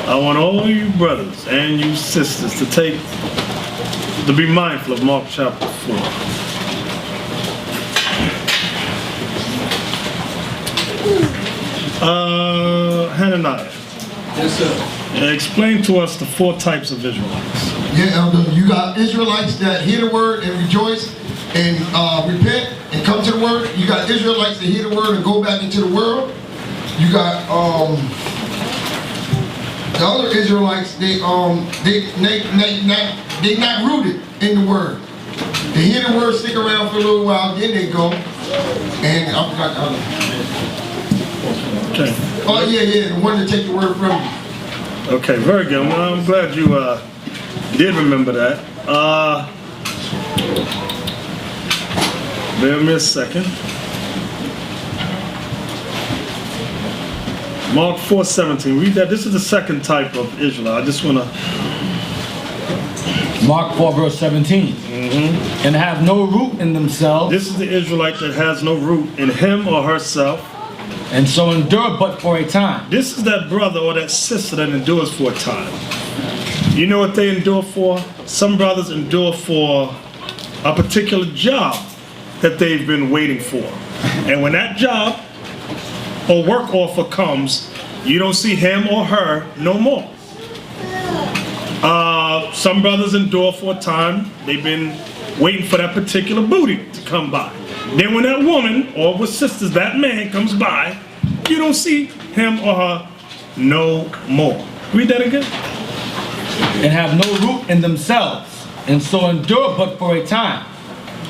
I want all you brothers and you sisters to be mindful of Mark chapter 4. Hananiah. Yes, sir. Explain to us the 4 types of Israelites. Yeah, Elder, you got Israelites that hear the word and rejoice and repent and come to the word. You got Israelites that hear the word and go back into the world. You got the other Israelites, they not rooted in the word. They hear the word, stick around for a little while, then they go. And I forgot the other. Okay. Oh yeah, the one that take the word from you. Okay, very good. Well, I'm glad you did remember that. Bear me a second. Mark 4:17. Read that. This is the second type of Israelite. I just want to. Mark 4 verse 17. And have no root in themselves. This is the Israelite that has no root in him or herself. And so endure but for a time. This is that brother or that sister that endures for a time. You know what they endure for? Some brothers endure for a particular job that they've been waiting for. And when that job or work offer comes, you don't see him or her no more. Some brothers endure for a time. They've been waiting for that particular booty to come by. Then when that woman, or with sisters, that man comes by, you don't see him or her no more. Read that again. And have no root in themselves, and so endure but for a time.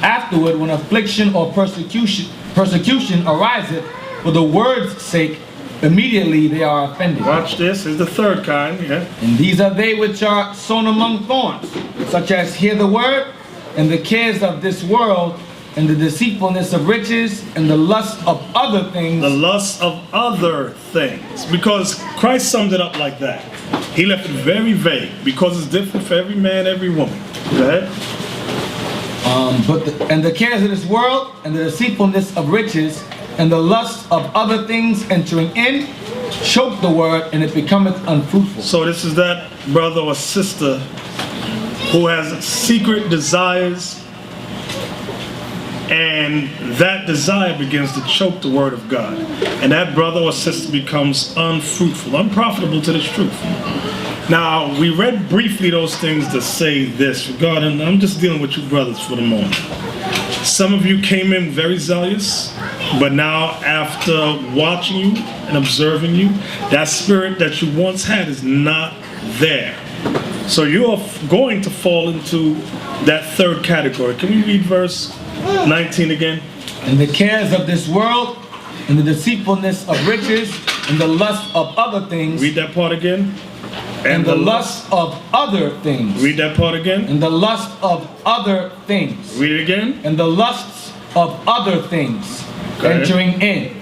Afterward, when affliction or persecution ariseth for the word's sake, immediately they are offended. Watch this. Is the third kind. Yeah. And these are they which are sown among thorns, such as hear the word, and the cares of this world, and the deceitfulness of riches, and the lust of other things. The lust of other things. Because Christ summed it up like that. He left it very vague, because it's different for every man, every woman. Go ahead. And the cares of this world, and the deceitfulness of riches, and the lust of other things entering in, choke the word, and it becometh unfruitful. So this is that brother or sister who has secret desires, and that desire begins to choke the word of God. And that brother or sister becomes unfruitful, unprofitable to this truth. Now, we read briefly those things to say this regarding, I'm just dealing with you brothers for the moment. Some of you came in very zealous, but now after watching you and observing you, that spirit that you once had is not there. So you're going to fall into that third category. Can we read verse 19 again? And the cares of this world, and the deceitfulness of riches, and the lust of other things. Read that part again. And the lust of other things. Read that part again. And the lust of other things. Read it again. And the lusts of other things Okay. entering in,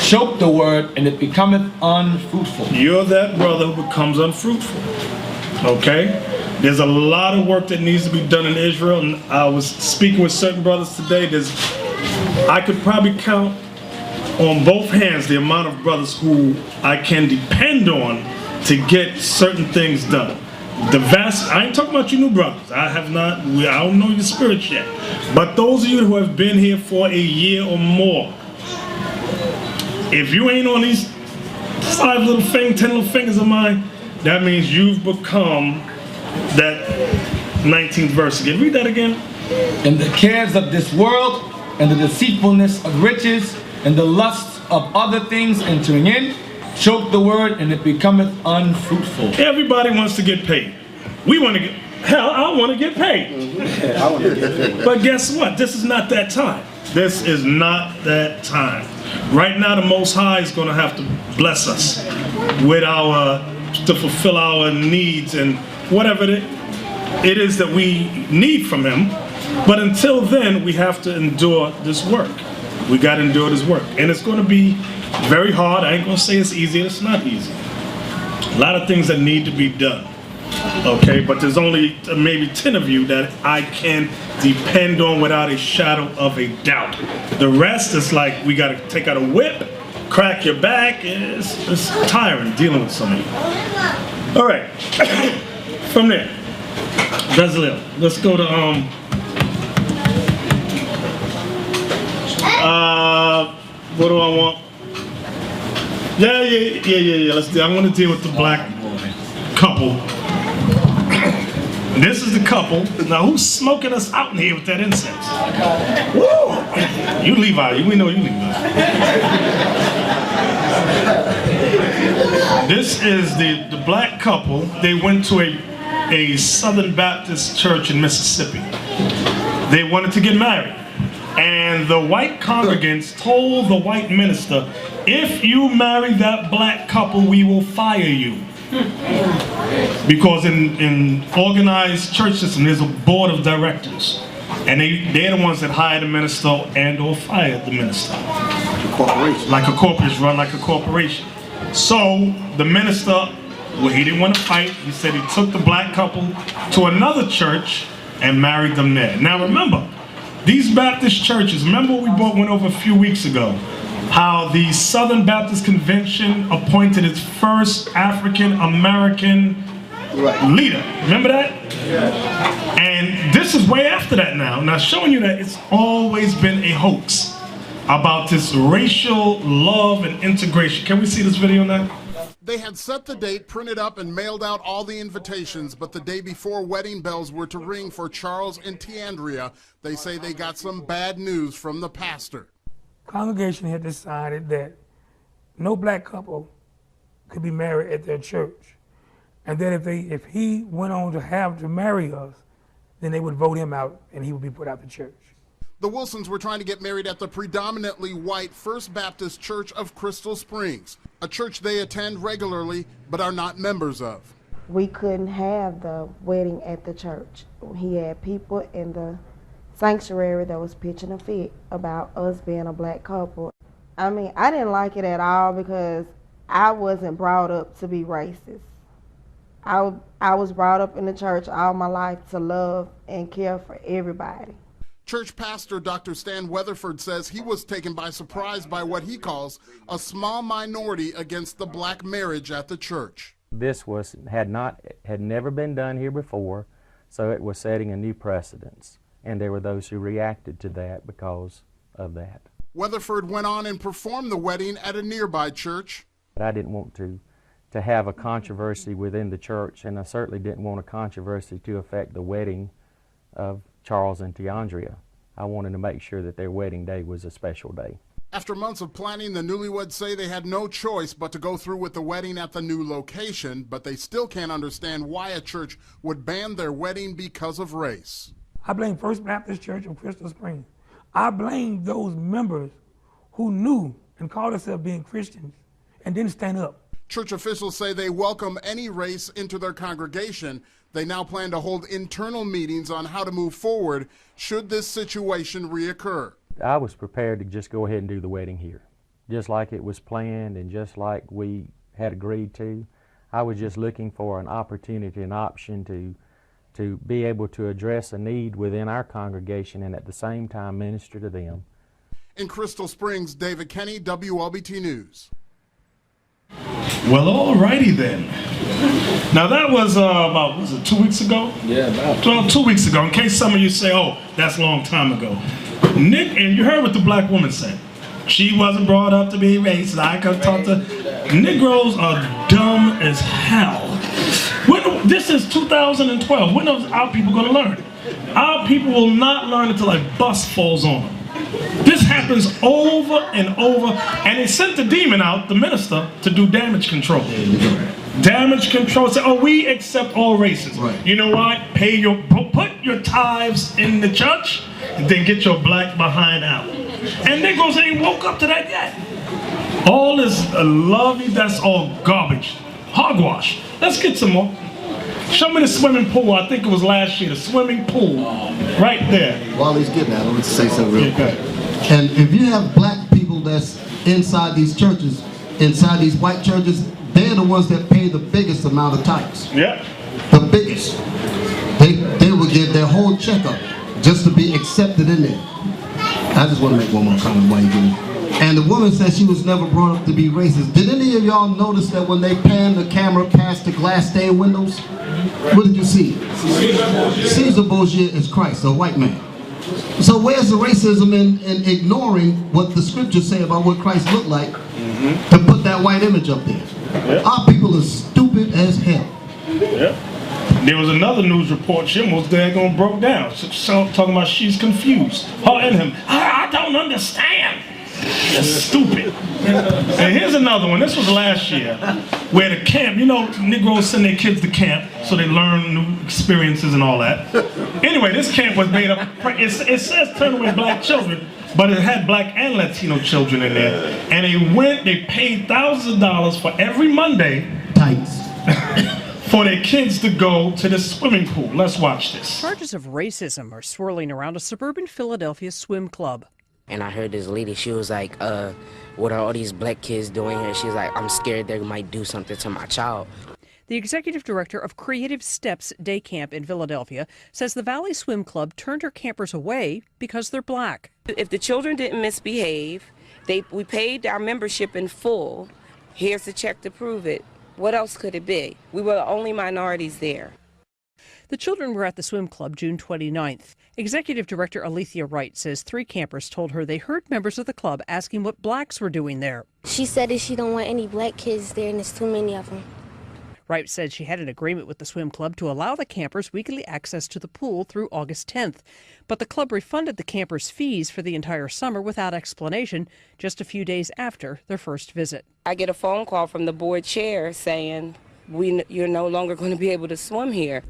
choke the word, and it becometh unfruitful. You're that brother who becomes unfruitful. Okay? There's a lot of work that needs to be done in Israel, and I was speaking with certain brothers today. I could probably count on both hands the amount of brothers who I can depend on to get certain things done. I ain't talking about you new brothers. I don't know your spirits yet. But those of you who have been here for a year or more, if you ain't on these 10 little fingers of mine, that means you've become that 19th verse again. Read that again. And the cares of this world, and the deceitfulness of riches, and the lusts of other things entering in, choke the word, and it becometh unfruitful. Everybody wants to get paid. We want to get, hell, I want to get paid. I want to get paid. But guess what? This is not that time. This is not that time. Right now, the Most High is going to have to bless us with to fulfill our needs and whatever it is that we need from Him. But until then, we have to endure this work. We got to endure this work. And it's going to be very hard. I ain't going to say it's easy. It's not easy. A lot of things that need to be done. Okay, but there's only maybe 10 of you that I can depend on without a shadow of a doubt. The rest is like we got to take out a whip, crack your back. It's tiring dealing with some of you. All right. From there, Bezalel. Let's go to what do I want? Yeah. Let's do. I want to deal with the black couple. This is the couple. Now, who's smoking us out in here with that incense? Woo! You Levi. We know you Levi. This is the black couple. They went to a Southern Baptist church in Mississippi. They wanted to get married. And the white congregants told the white minister, if you marry that black couple, we will fire you. Because in organized church system, there's a board of directors. And they're the ones that hire the minister and or fire the minister. Corporation. Like a corporation, run like a corporation. So the minister, well, he didn't want to fight. He said he took the black couple to another church and married them there. Now remember, these Baptist churches, remember we went over a few weeks ago, how the Southern Baptist Convention appointed its first African-American leader. Remember that? Yeah. And this is way after that now. Now showing you that it's always been a hoax about this racial love and integration. Can we see this video now? They had set the date, printed up, and mailed out all the invitations, but the day before wedding bells were to ring for Charles and Tiandria, they say they got some bad news from the pastor. Congregation had decided that no black couple could be married at their church, and that if he went on to have to marry us, then they would vote him out and he would be put out the church. The Wilsons were trying to get married at the predominantly white First Baptist Church of Crystal Springs, a church they attend regularly but are not members of. We couldn't have the wedding at the church. He had people in the sanctuary that was pitching a fit about us being a black couple. I mean, I didn't like it at all because I wasn't brought up to be racist. I was brought up in the church all my life to love and care for everybody. Church pastor Dr. Stan Weatherford says he was taken by surprise by what he calls a small minority against the black marriage at the church. This had never been done here before, so it was setting a new precedence. And there were those who reacted to that because of that. Weatherford went on and performed the wedding at a nearby church. But I didn't want to have a controversy within the church, and I certainly didn't want a controversy to affect the wedding of Charles and Tiandria. I wanted to make sure that their wedding day was a special day. After months of planning, the newlyweds say they had no choice but to go through with the wedding at the new location, but they still can't understand why a church would ban their wedding because of race. I blame First Baptist Church of Crystal Springs. I blame those members who knew and called themselves being Christians and didn't stand up. Church officials say they welcome any race into their congregation. They now plan to hold internal meetings on how to move forward should this situation reoccur. I was prepared to just go ahead and do the wedding here, just like it was planned and just like we had agreed to. I was just looking for an opportunity, an option to be able to address a need within our congregation and at the same time minister to them. In Crystal Springs, David Kenny, WLBT News. Well, alrighty then. Now that was about, was it 2 weeks ago? Yeah, about. Well, 2 weeks ago, in case some of you say, oh, that's a long time ago. Nick, and you heard what the black woman said. She wasn't brought up to be racist. I could talk to, Negroes are dumb as hell. This is 2012. When are our people going to learn? Our people will not learn until a bus falls on them. This happens over and over, and they sent the demon out, the minister, to do damage control. Damage control. Say, oh, we accept all races. Right. You know what? Put your tithes in the church, and then get your black behind out. And Negroes ain't woke up to that yet. All this lovey, that's all garbage. Hogwash. Let's get some more. Show me the swimming pool. I think it was last year. The swimming pool, right there. While he's getting at it, let's say something real quick. Okay. And if you have black people that's inside these churches, inside these white churches, they're the ones that pay the biggest amount of tithes. Yeah. The biggest. They will give their whole checkup just to be accepted in there. I just want to make one more comment while you're doing it. And the woman said she was never brought up to be racist. Did any of y'all notice that when they panned the camera past the glass stained windows, what did you see? Caesar Borgia is Christ, a white man. So where's the racism in ignoring what the scriptures say about what Christ looked like to put that white image up there? Yep. Our people are stupid as hell. Yep. There was another news report, she almost daggone broke down. Talking about she's confused. Her and him, I don't understand. You're stupid. And here's another one. This was last year, where the camp, you know, Negroes send their kids to camp so they learn new experiences and all that. Anyway, this camp was made up, it says turn away black children, but it had black and Latino children in there. And they paid thousands of dollars for every Monday for their kids to go to the swimming pool. Let's watch this. Charges of racism are swirling around a suburban Philadelphia swim club. And I heard this lady, she was like, what are all these black kids doing here? She's like, I'm scared they might do something to my child. The executive director of Creative Steps Day Camp in Philadelphia says the Valley Swim Club turned her campers away because they're black. If the children didn't misbehave, we paid our membership in full. Here's the check to prove it. What else could it be? We were the only minorities there. The children were at the swim club June 29th. Executive Director Alethea Wright says 3 campers told her they heard members of the club asking what blacks were doing there. She said that she don't want any black kids there and there's too many of them. Wright said she had an agreement with the swim club to allow the campers weekly access to the pool through August 10th. But the club refunded the campers' fees for the entire summer without explanation just a few days after their first visit. I get a phone call from the board chair saying, you're no longer going to be able to swim here.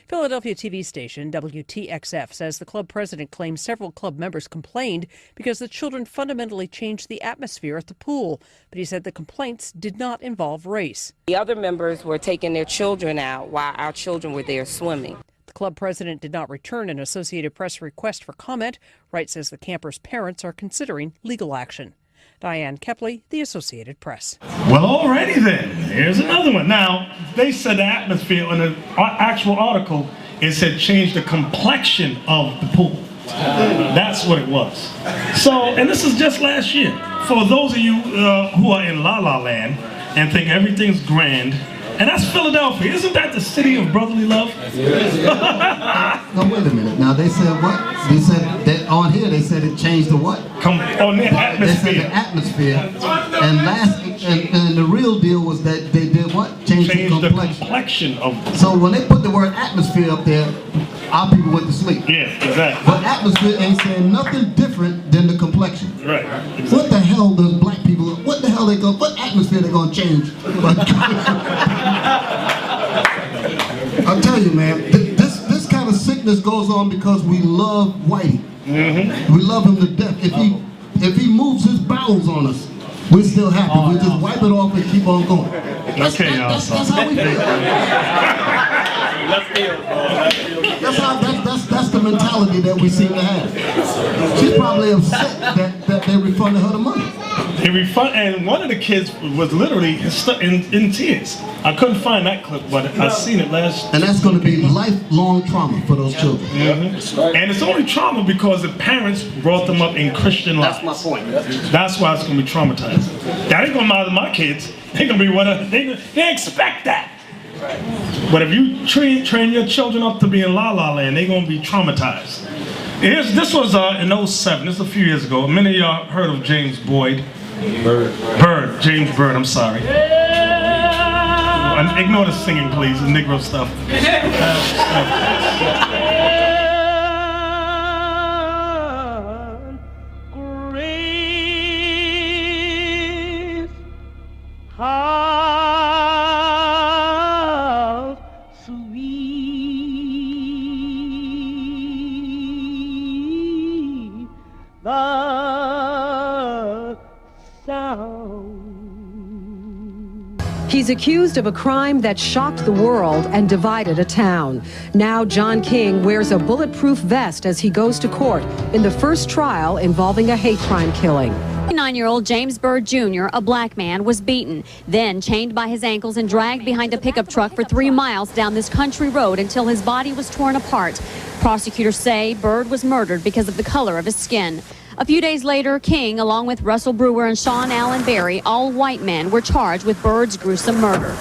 Philadelphia TV station WTXF says the club president claims several club members complained because the children fundamentally changed the atmosphere at the pool. But he said the complaints did not involve race. The other members were taking their children out while our children were there swimming. The club president did not return an Associated Press request for comment. Wright says the campers' parents are considering legal action. Diane Kepley, The Associated Press. Well, alrighty then. Here's another one. Now, they said the atmosphere in the actual article, it said change the complexion of the pool. That's what it was. So, and this is just last year. For those of you who are in La La Land and think everything's grand, and that's Philadelphia. Isn't that the city of brotherly love? No, wait a minute. Now, they said what? They said that on here, they said it changed the what? On the atmosphere. They said the atmosphere. And the real deal was that they did what? Change the complexion of. So when they put the word atmosphere up there, our people went to sleep. Yeah, exactly. But atmosphere ain't saying nothing different than the complexion. Right. Exactly. What the hell does black people, what atmosphere they gonna change? I'll tell you, man, this kind of sickness goes on because we love Whitey. We love him to death. If he moves his bowels on us, we're still happy. We just wipe it off and keep on going. That's how we feel. That's the mentality that we seem to have. She's probably upset that they refunded her the money. And one of the kids was literally in tears. I couldn't find that clip, but I seen it last. And that's going to be lifelong trauma for those children. And it's only trauma because the parents brought them up in Christian lives. That's my point. That's why it's going to be traumatizing. That ain't going to bother my kids. They're going to be they expect that. But if you train your children up to be in La La Land, they're going to be traumatized. This was in 07, this is a few years ago. Many of y'all heard of James Byrd. James Byrd, I'm sorry. Ignore the singing, please, the Negro stuff. He's accused of a crime that shocked the world and divided a town. Now John King wears a bulletproof vest as he goes to court in the first trial involving a hate crime killing. 9-year-old James Byrd Jr., a black man, was beaten, then chained by his ankles and dragged behind a pickup truck for 3 miles down this country road until his body was torn apart. Prosecutors say Byrd was murdered because of the color of his skin. A few days later, King, along with Russell Brewer and Sean Allen Berry, all white men, were charged with Byrd's gruesome murder.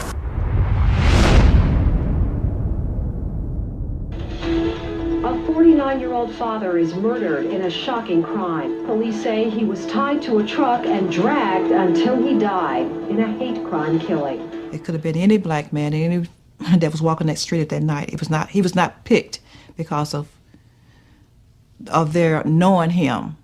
A 49-year-old father is murdered in a shocking crime. Police say he was tied to a truck and dragged until he died in a hate crime killing. It could have been any black man, any that was walking that street at that night. He was not picked because of their knowing him.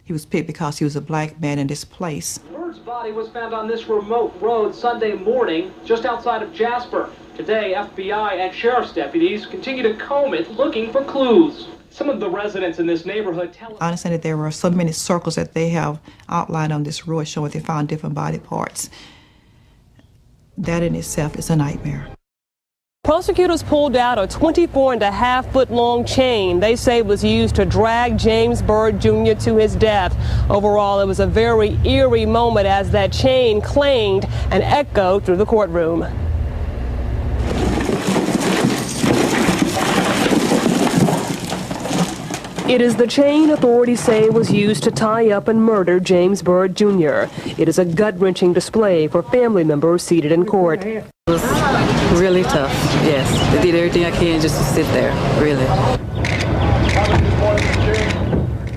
He was picked because he was a black man in this place. Byrd's body was found on this remote road Sunday morning, just outside of Jasper. Today, FBI and sheriff's deputies continue to comb it, looking for clues. Some of the residents in this neighborhood tell us... I understand that there were so many circles that they have outlined on this road showing they found different body parts. That in itself is a nightmare. Prosecutors pulled out a 24.5-foot long chain they say was used to drag James Byrd Jr. to his death. Overall, it was a very eerie moment as that chain clanged and echoed through the courtroom. It is the chain authorities say was used to tie up and murder James Byrd Jr. It is a gut-wrenching display for family members seated in court. It was really tough, yes. I did everything I can just to sit there, really.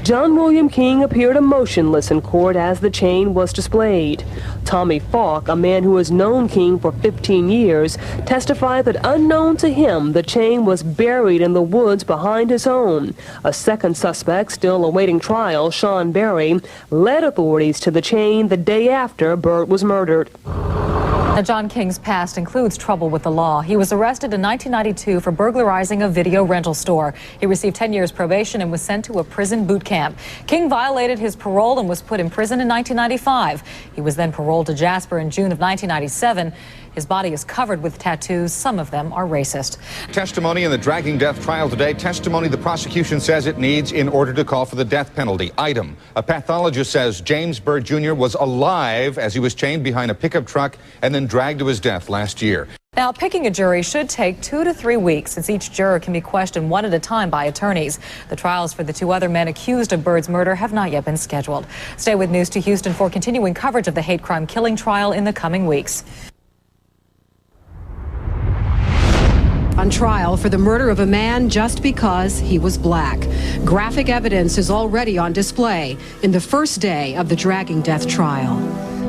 John William King appeared emotionless in court as the chain was displayed. Tommy Falk, a man who has known King for 15 years, testified that unknown to him, the chain was buried in the woods behind his home. A second suspect, still awaiting trial, Sean Berry, led authorities to the chain the day after Byrd was murdered. Now, John King's past includes trouble with the law. He was arrested in 1992 for burglarizing a video rental store. He received 10 years probation and was sent to a prison boot camp. King violated his parole and was put in prison in 1995. He was then paroled to Jasper in June of 1997. His body is covered with tattoos. Some of them are racist. Testimony in the dragging death trial today. Testimony the prosecution says it needs in order to call for the death penalty. Item: a pathologist says James Byrd Jr. was alive as he was chained behind a pickup truck and then dragged to his death last year. Now, picking a jury should take 2 to 3 weeks, since each juror can be questioned one at a time by attorneys. The trials for the 2 other men accused of Byrd's murder have not yet been scheduled. Stay with News 2 Houston for continuing coverage of the hate crime killing trial in the coming weeks. On trial for the murder of a man just because he was black. Graphic evidence is already on display in the first day of the dragging death trial.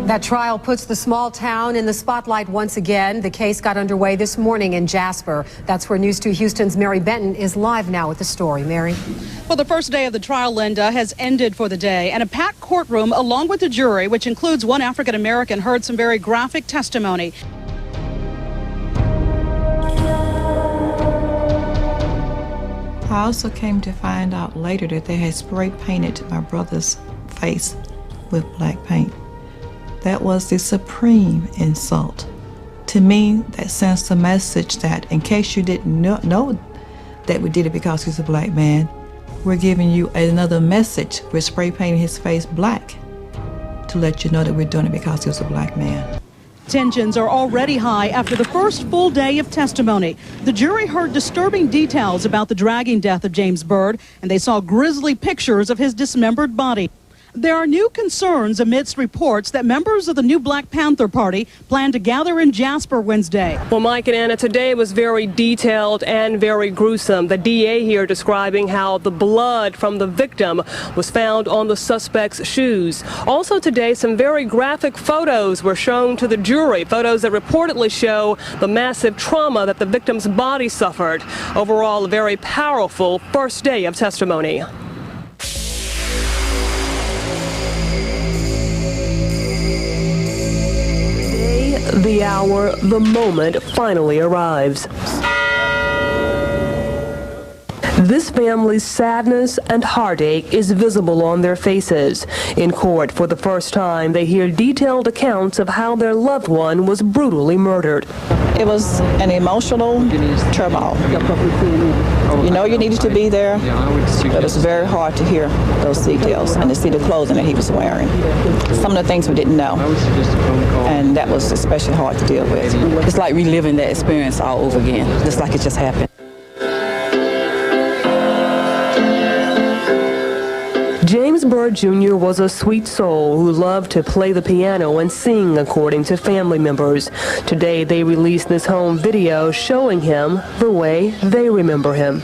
That trial puts the small town in the spotlight once again. The case got underway this morning in Jasper. That's where News 2 Houston's Mary Benton is live now with the story. Mary? Well, the first day of the trial, Linda, has ended for the day, and a packed courtroom along with the jury, which includes one African American, heard some very graphic testimony. I also came to find out later that they had spray painted my brother's face with black paint. That was the supreme insult. To me, that sends the message that in case you didn't know that we did it because he's a black man, we're giving you another message. We're spray painting his face black to let you know that we're doing it because he was a black man. Tensions are already high after the first full day of testimony. The jury heard disturbing details about the dragging death of James Byrd, and they saw grisly pictures of his dismembered body. There are new concerns amidst reports that members of the new Black Panther Party plan to gather in Jasper Wednesday. Well, Mike and Anna, today was very detailed and very gruesome. The DA here describing how the blood from the victim was found on the suspect's shoes. Also today, some very graphic photos were shown to the jury, photos that reportedly show the massive trauma that the victim's body suffered. Overall, a very powerful first day of testimony. The hour, the moment finally arrives. This family's sadness and heartache is visible on their faces. In court, for the first time, they hear detailed accounts of how their loved one was brutally murdered. It was an emotional turmoil. You know you needed to be there, but it's very hard to hear those details and to see the clothing that he was wearing. Some of the things we didn't know, and that was especially hard to deal with. It's like reliving that experience all over again, just like it just happened. James Byrd Jr. was a sweet soul who loved to play the piano and sing, according to family members. Today, they released this home video showing him the way they remember him.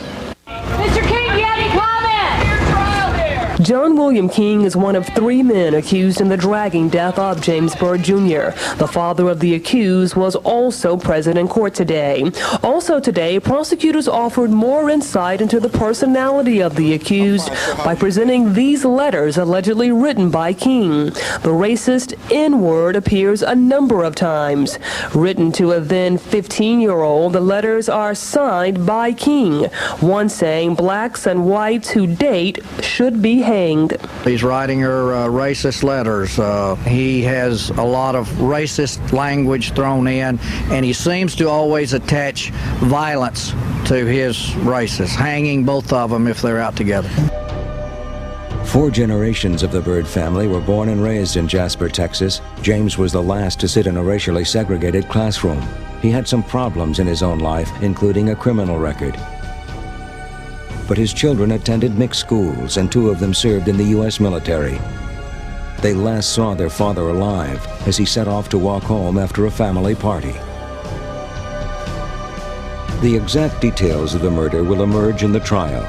Mr. King, do you have any comment? Your trial there. John William King is one of 3 men accused in the dragging death of James Byrd Jr. The father of the accused was also present in court today. Also today, prosecutors offered more insight into the personality of the accused by presenting these letters allegedly written by King. The racist N-word appears a number of times. Written to a then 15-year-old, the letters are signed by King. One saying blacks and whites who date should be hanged. He's writing her racist letters. He has a lot of racist language thrown in, and he seems to always attach violence to his races, hanging both of them if they're out together. 4 generations of the Byrd family were born and raised in Jasper, Texas. James was the last to sit in a racially segregated classroom. He had some problems in his own life, including a criminal record. But his children attended mixed schools, and 2 of them served in the U.S. military. They last saw their father alive as he set off to walk home after a family party. The exact details of the murder will emerge in the trial,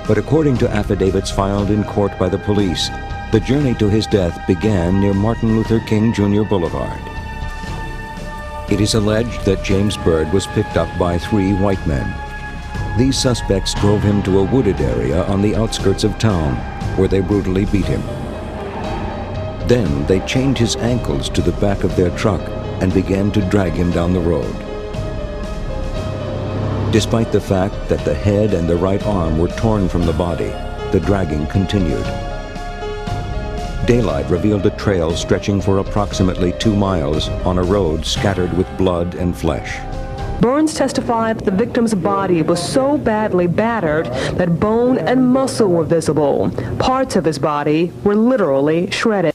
but according to affidavits filed in court by the police, the journey to his death began near Martin Luther King Jr. Boulevard. It is alleged that James Byrd was picked up by 3 white men. These suspects drove him to a wooded area on the outskirts of town, where they brutally beat him. Then they chained his ankles to the back of their truck and began to drag him down the road. Despite the fact that the head and the right arm were torn from the body, the dragging continued. Daylight revealed a trail stretching for approximately 2 miles on a road scattered with blood and flesh. Burns testified that the victim's body was so badly battered that bone and muscle were visible. Parts of his body were literally shredded.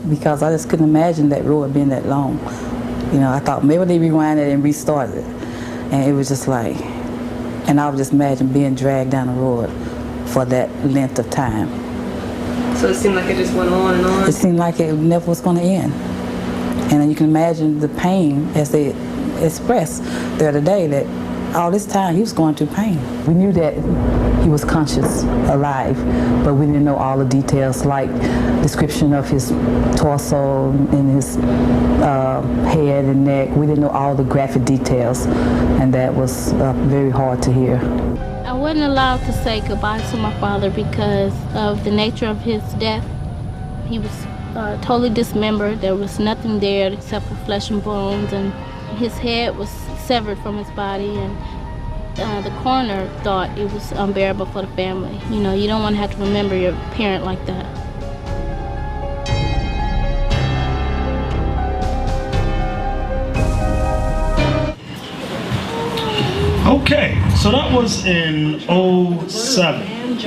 Because I just couldn't imagine that road being that long. You know, I thought maybe they rewind it and restarted it. And it was just like, and I would just imagine being dragged down the road for that length of time. So it seemed like it just went on and on? It seemed like it never was going to end. And you can imagine the pain as they expressed the other day that all this time he was going through pain. We knew that he was conscious, alive, but we didn't know all the details like description of his torso and his head and neck. We didn't know all the graphic details, and that was very hard to hear. I wasn't allowed to say goodbye to my father because of the nature of his death. He was totally dismembered. There was nothing there except for flesh and bones, and his head was severed from his body, and the coroner thought it was unbearable for the family. You know, you don't want to have to remember your parent like that. Okay, so that was in 07.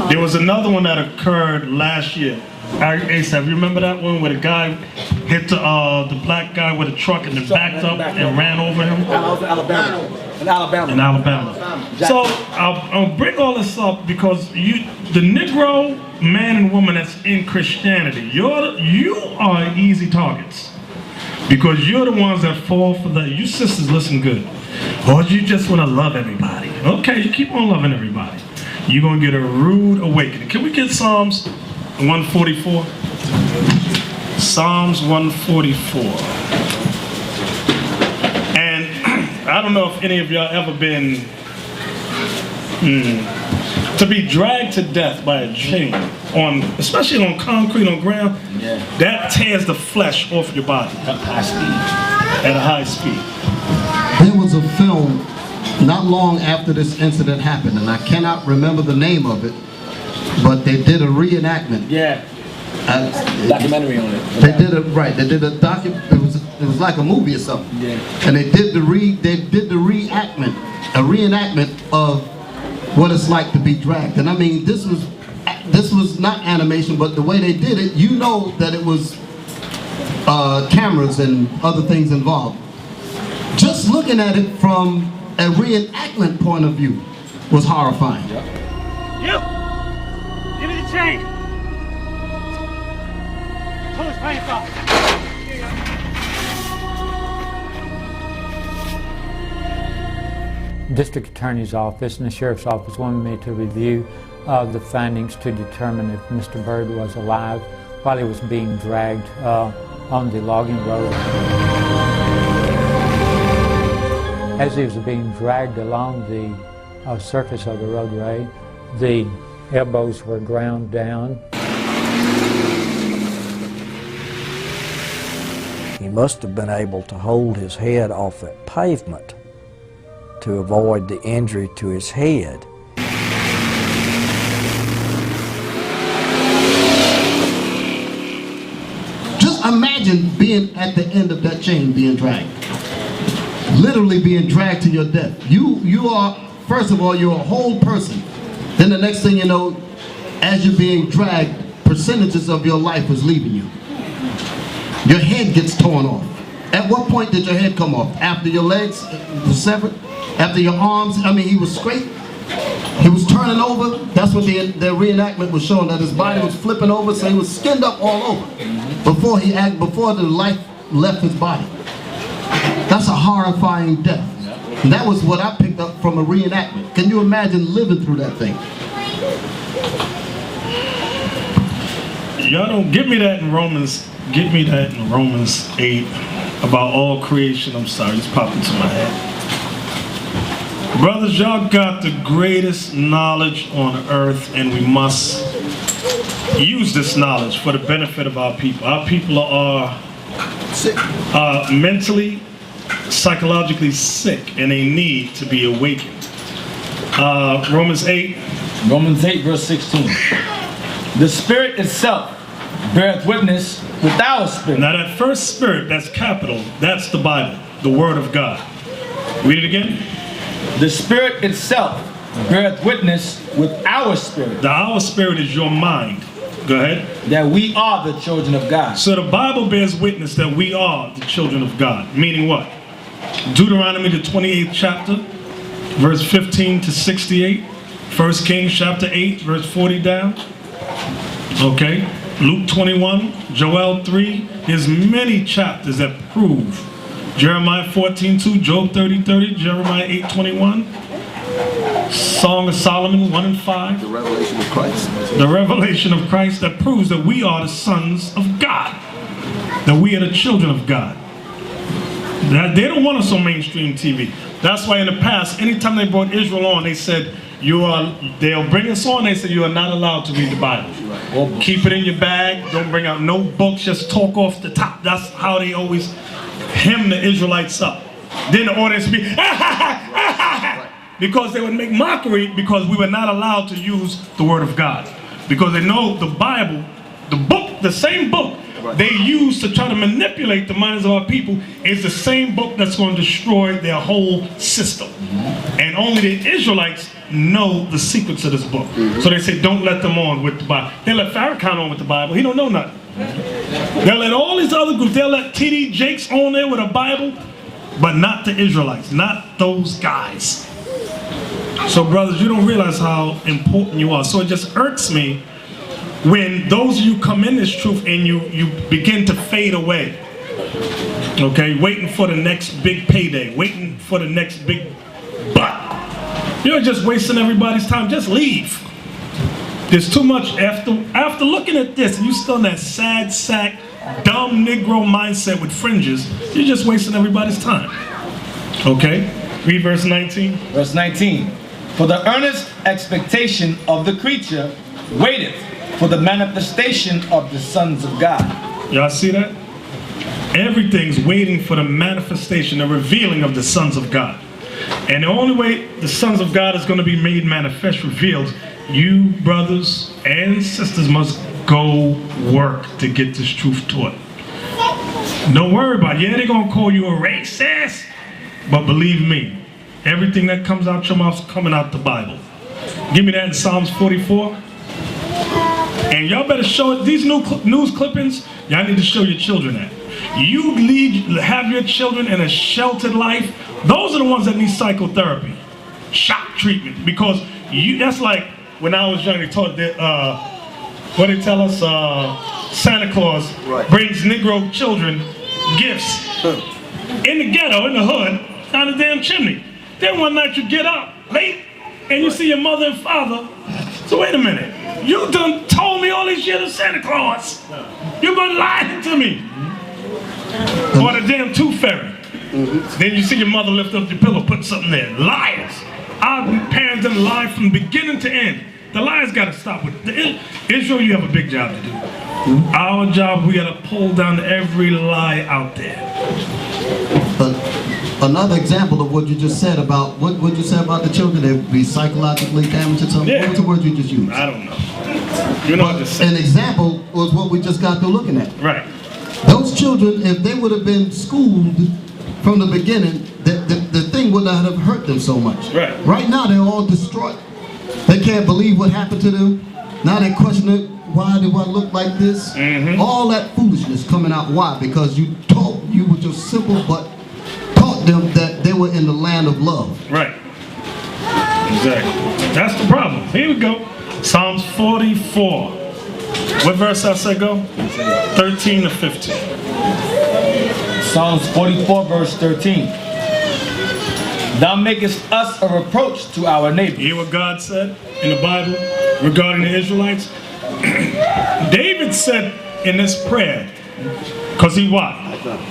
There was another one that occurred last year. Ace, have you remember that one where the guy hit the black guy with a truck and then backed up and ran over him? In Alabama. So I'll bring all this up because the Negro man and woman that's in Christianity, you are easy targets because you're the ones that fall for that. You sisters listen good. Or you just want to love everybody. Okay, you keep on loving everybody. You're going to get a rude awakening. Can we get Psalms 144? Psalms 144. And I don't know if any of y'all ever been to be dragged to death by a chain, especially on concrete, on ground. Yeah. That tears the flesh off your body at a high speed. There was a film not long after this incident happened, and I cannot remember the name of it, but they did a reenactment. Yeah. Documentary on it. They did it right. They did a it was like a movie or something. Yeah. And they did the reenactment of what it's like to be dragged. And I mean, this was not animation, but the way they did it, you know that it was cameras and other things involved. Just looking at it from a reenactment point of view was horrifying. You! Give me the chain! District Attorney's Office and the Sheriff's Office wanted me to review the findings to determine if Mr. Byrd was alive while he was being dragged on the logging road. As he was being dragged along the surface of the roadway, the elbows were ground down. He must have been able to hold his head off that pavement to avoid the injury to his head. Just imagine being at the end of that chain, being dragged. Literally being dragged to your death. You are, first of all, you're a whole person. Then the next thing you know, as you're being dragged, percentages of your life is leaving you. Your head gets torn off. At what point did your head come off? After your legs were severed? After your arms? I mean, he was straight. He was turning over. That's what the reenactment was showing, that his body was flipping over, so he was skinned up all over before the life left his body. That's a horrifying death. And that was what I picked up from a reenactment. Can you imagine living through that thing? Y'all don't give me that in Romans. Give me that in Romans 8 about all creation. I'm sorry, it's popped into my head. Brothers, y'all got the greatest knowledge on earth, and we must use this knowledge for the benefit of our people. Our people are mentally, psychologically sick, and they need to be awakened. Romans 8, verse 16. The Spirit itself beareth witness with our spirit. Now that first spirit, that's capital, that's the Bible, the Word of God. Read it again. The Spirit itself beareth witness with our spirit. Our spirit is your mind. Go ahead. That we are the children of God. So the Bible bears witness that we are the children of God. Meaning what? Deuteronomy, the 28th chapter, verse 15 to 68. 1 Kings chapter 8, verse 40 down. Okay. Luke 21, Joel 3. There's many chapters that prove. Jeremiah 14:2, Job 30:30, Jeremiah 8:21. Song of Solomon 1 and 5. The revelation of Christ. The revelation of Christ that proves that we are the sons of God. That we are the children of God. They don't want us on mainstream TV. That's why in the past, anytime they brought Israel on, they said, they'll bring us on, they said, you are not allowed to read the Bible. Keep it in your bag, don't bring out no books, just talk off the top. That's how they always hymn the Israelites up. Then the audience would be, because they would make mockery because we were not allowed to use the Word of God. Because they know the Bible, the book, the same book they use to try to manipulate the minds of our people is the same book that's going to destroy their whole system. And only the Israelites know the secrets of this book. So they say, don't let them on with the Bible. They let Farrakhan on with the Bible. He don't know nothing. They'll let all these other groups, they'll let T.D. Jakes on there with a Bible, but not the Israelites, not those guys. So brothers, you don't realize how important you are. So it just irks me when those of you come in this truth and you begin to fade away. Okay, waiting for the next big payday, waiting for the next big butt. You're just wasting everybody's time. Just leave. There's too much after looking at this and you still in that sad sack, dumb Negro mindset with fringes, you're just wasting everybody's time. Okay? Read verse 19. Verse 19. For the earnest expectation of the creature waiteth for the manifestation of the sons of God. Y'all see that? Everything's waiting for the manifestation, the revealing of the sons of God. And the only way the sons of God is going to be made manifest, revealed, you brothers and sisters must go work to get this truth taught. Don't worry about it. Yeah, they're going to call you a racist. But believe me, everything that comes out your mouth is coming out the Bible. Give me that in Psalms 44. And y'all better show it. These news clippings, y'all need to show your children that. You have your children in a sheltered life. Those are the ones that need psychotherapy, shock treatment. Because that's like when I was young, they taught that what they tell us, Santa Claus brings Negro children gifts in the ghetto, in the hood, down the damn chimney. Then one night you get up late and you see your mother and father. So wait a minute, you done told me all these years of Santa Claus. You been lying to me. Or the damn tooth fairy. Then you see your mother lift up your pillow, put something there. Liars. Our parents done lied from beginning to end. The lies got to stop with Israel. You have a big job to do. Our job, we got to pull down every lie out there. But another example of what you just said about what you said about the children, they'd be psychologically damaged or something. What was the word you just used? I don't know. You know, an example was what we just got through looking at. Right. Those children, if they would have been schooled from the beginning, the thing would not have hurt them so much. Right. Right now, they're all distraught. They can't believe what happened to them. Now they question it. Why do I look like this? All that foolishness coming out. Why? Because you with your simple but taught them that they were in the land of love. Right. Exactly. That's the problem. Here we go. Psalms 44. What verse I say go? 13 to 15. Psalms 44 verse 13. Thou makest us a reproach to our neighbors. Hear what God said in the Bible regarding the Israelites? David said in this prayer, because he what?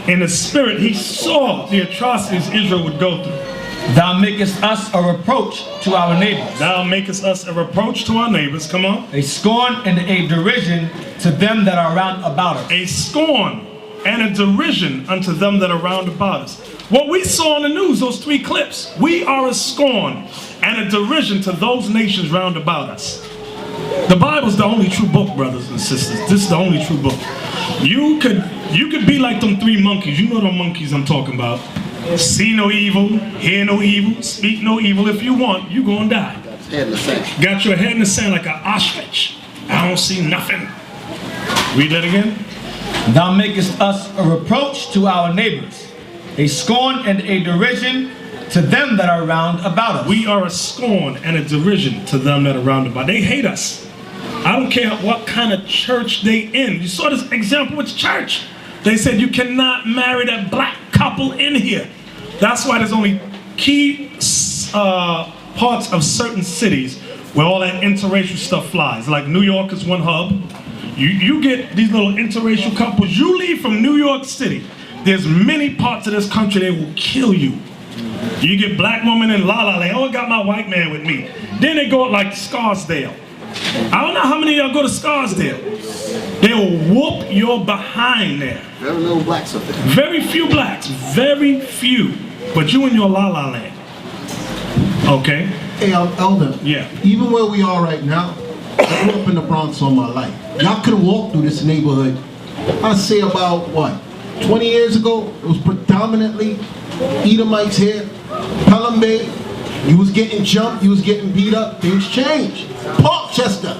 In the spirit, he saw the atrocities Israel would go through. Thou makest us a reproach to our neighbors. Thou makest us a reproach to our neighbors. Come on. A scorn and a derision to them that are round about us. A scorn and a derision unto them that are round about us. What we saw on the news, those 3 clips, we are a scorn and a derision to those nations round about us. The Bible's the only true book, brothers and sisters. This is the only true book. You could be like them 3 monkeys. You know the monkeys I'm talking about. See no evil, hear no evil, speak no evil. If you want, you gonna die. Head in the sand. Got your head in the sand like an ostrich. I don't see nothing. Read that again. Thou makest us a reproach to our neighbors, a scorn and a derision to them that are round about us. We are a scorn and a derision to them that are round about. They hate us. I don't care what kind of church they in. You saw this example with church. They said you cannot marry that black couple in here. That's why there's only key parts of certain cities where all that interracial stuff flies. Like New York is one hub. You get these little interracial couples. You leave from New York City. There's many parts of this country that will kill you. You get black women in La La Land. Oh, I got my white man with me. Then they go like Scarsdale. I don't know how many of y'all go to Scarsdale. They'll whoop your behind there. Very little blacks up there. Very few blacks. Very few. But you in your La La Land. Okay? Hey, Elder. Yeah. Even where we are right now, I grew up in the Bronx all my life. Y'all could walk through this neighborhood, I'd say about, what, 20 years ago? It was predominantly Edomites here. Pelham Bay. You was getting jumped, you was getting beat up. Things changed. Parkchester.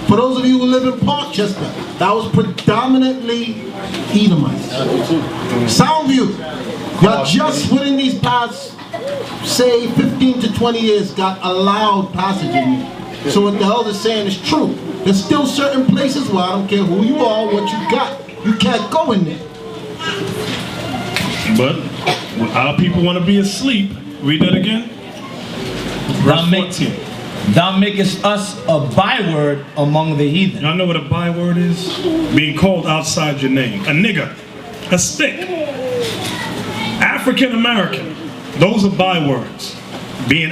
For those of you who live in Parkchester, that was predominantly Edomites. Soundview. Y'all just within these past, say, 15 to 20 years got allowed passage in here. So what the elder's saying is true. There's still certain places where I don't care who you are, what you got, you can't go in there. But our people want to be asleep. Read that again. Thou makest us a byword among the heathen. Y'all know what a byword is? Being called outside your name. A nigger. A stick. African American. Those are bywords. Being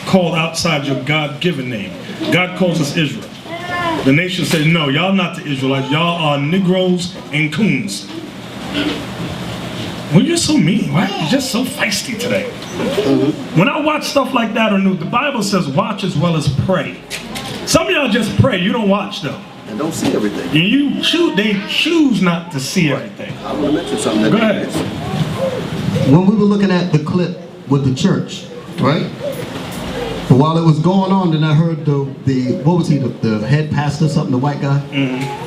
called outside your God-given name. God calls us Israel. The nation says, no, y'all not the Israelites. Y'all are Negroes and coons. Well, you're so mean. Why are you just so feisty today? When I watch stuff like that on news, the Bible says watch as well as pray. Some of y'all just pray. You don't watch though. And don't see everything. And they choose not to see everything. I want to mention something. Go ahead. When we were looking at the clip with the church, right? But while it was going on, then I heard what was he, the head pastor, something, the white guy?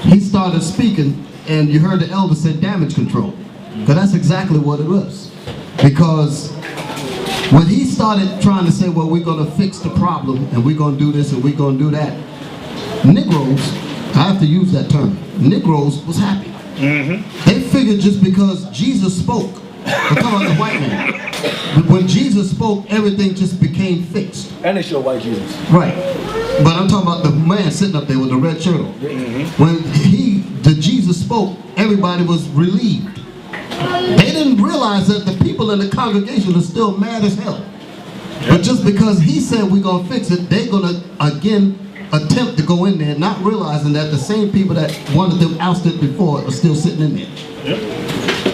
He started speaking, and you heard the elder say damage control. Because that's exactly what it was. Because when he started trying to say, well, we're going to fix the problem, and we're going to do this, and we're going to do that, Negroes I have to use that term, Negroes was happy. They figured just because Jesus spoke, I'm talking about the white man, when Jesus spoke, everything just became fixed. And they show white Jesus. Right. But I'm talking about the man sitting up there with the red shirt on. When the Jesus spoke, everybody was relieved. They didn't realize that the people in the congregation are still mad as hell. But just because he said we're going to fix it, they're going to again attempt to go in there, not realizing that the same people that wanted them ousted before are still sitting in there.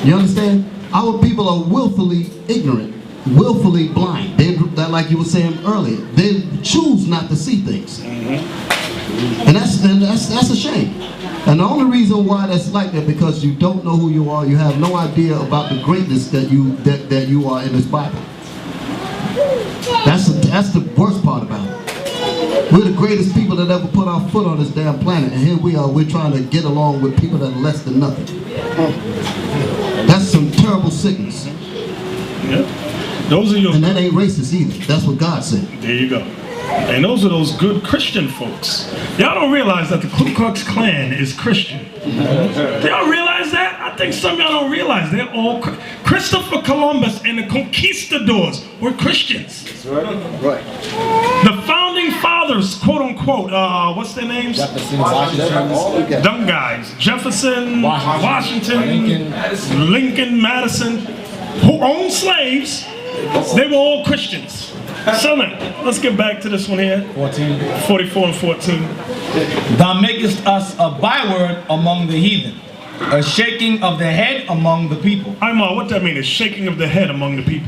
You understand? Our people are willfully ignorant, willfully blind. They're like you were saying earlier, they choose not to see things. And that's a shame. And the only reason why that's like that because you don't know who you are, you have no idea about the greatness that you are in this Bible. That's the worst part about it. We're the greatest people that ever put our foot on this damn planet, and here we are, we're trying to get along with people that are less than nothing. That's some terrible sickness. Those are your... And that ain't racist either. That's what God said. There you go. And those are those good Christian folks. Y'all don't realize that the Ku Klux Klan is Christian. Do y'all realize that? I think some of y'all don't realize they're all Christopher Columbus and the conquistadors were Christians. That's right. The founding fathers, quote unquote, what's their names? Jefferson, Washington, them guys. Jefferson, Washington, Lincoln, Madison, who owned slaves, they were all Christians. So now, let's get back to this one here. 44 and 14. Thou makest us a byword among the heathen, a shaking of the head among the people. Aymar, what that mean? A shaking of the head among the people?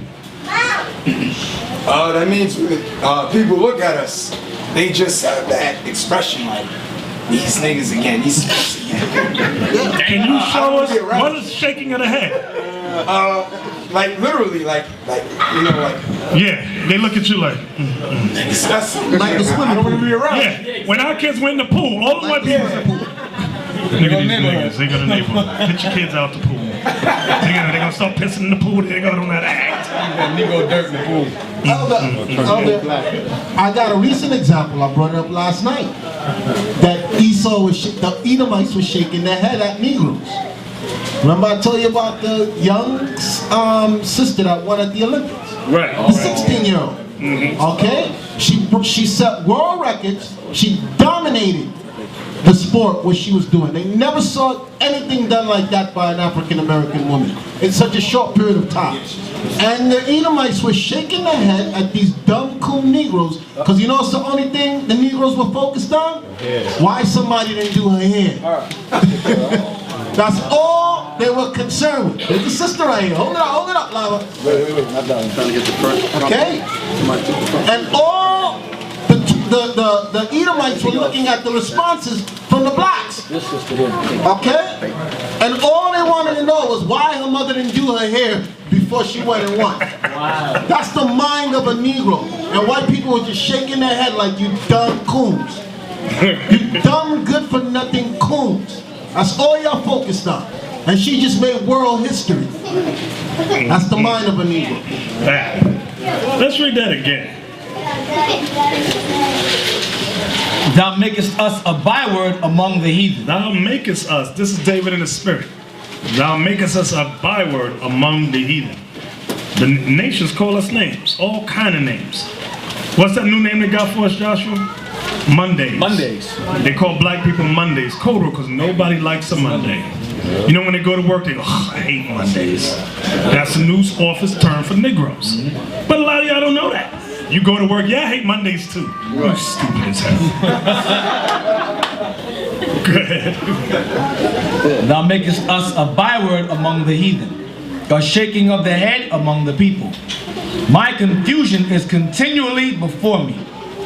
That means people look at us, they just have that expression like, these niggas again, these niggas again. Can you show us what is shaking of the head? Like literally, like you know, like. Yeah, they look at you like. Disgusting. Like the swimming. I don't want to be around. Yeah, when our kids went in the pool, all the white people. Look at these niggas. They got a neighborhood. Get your kids out the pool. They're gonna start pissing in the pool. They're gonna know how to act. Negro dirt in the pool. I got a recent example. I brought it up last night. That the Edomites were shaking their head at Negroes. Remember I told you about the young sister that won at the Olympics? Right. The 16-year-old. Okay? She set world records. She dominated the sport, what she was doing. They never saw anything done like that by an African-American woman in such a short period of time. And the Edomites were shaking their head at these dumb, cool Negroes, because you know it's the only thing the Negroes were focused on? Why somebody didn't do her hair. That's all they were concerned with. There's a sister right here. Hold it up, Lava. Wait, not done. I'm trying to get the front. Okay? And all the Edomites were looking at the responses from the blacks. Okay? And all they wanted to know was why her mother didn't do her hair before she went and won. Wow. That's the mind of a Negro. And white people were just shaking their head like, you dumb coons. You dumb good-for-nothing coons. That's all y'all focused on. And she just made world history. That's the mind of a Negro. Let's read that again. Thou makest us a byword among the heathen. Thou makest us, this is David in the spirit. Thou makest us a byword among the heathen. The nations call us names, all kind of names. What's that new name they got for us, Joshua? Mondays. Mondays. They call black people Mondays. Code because nobody likes a Monday. You know when they go to work, they go, oh, I hate Mondays. That's a new office term for Negroes. But a lot of y'all don't know that. You go to work, yeah, I hate Mondays too. You're stupid as hell. Go ahead. Thou makest us a byword among the heathen, a shaking of the head among the people. My confusion is continually before me,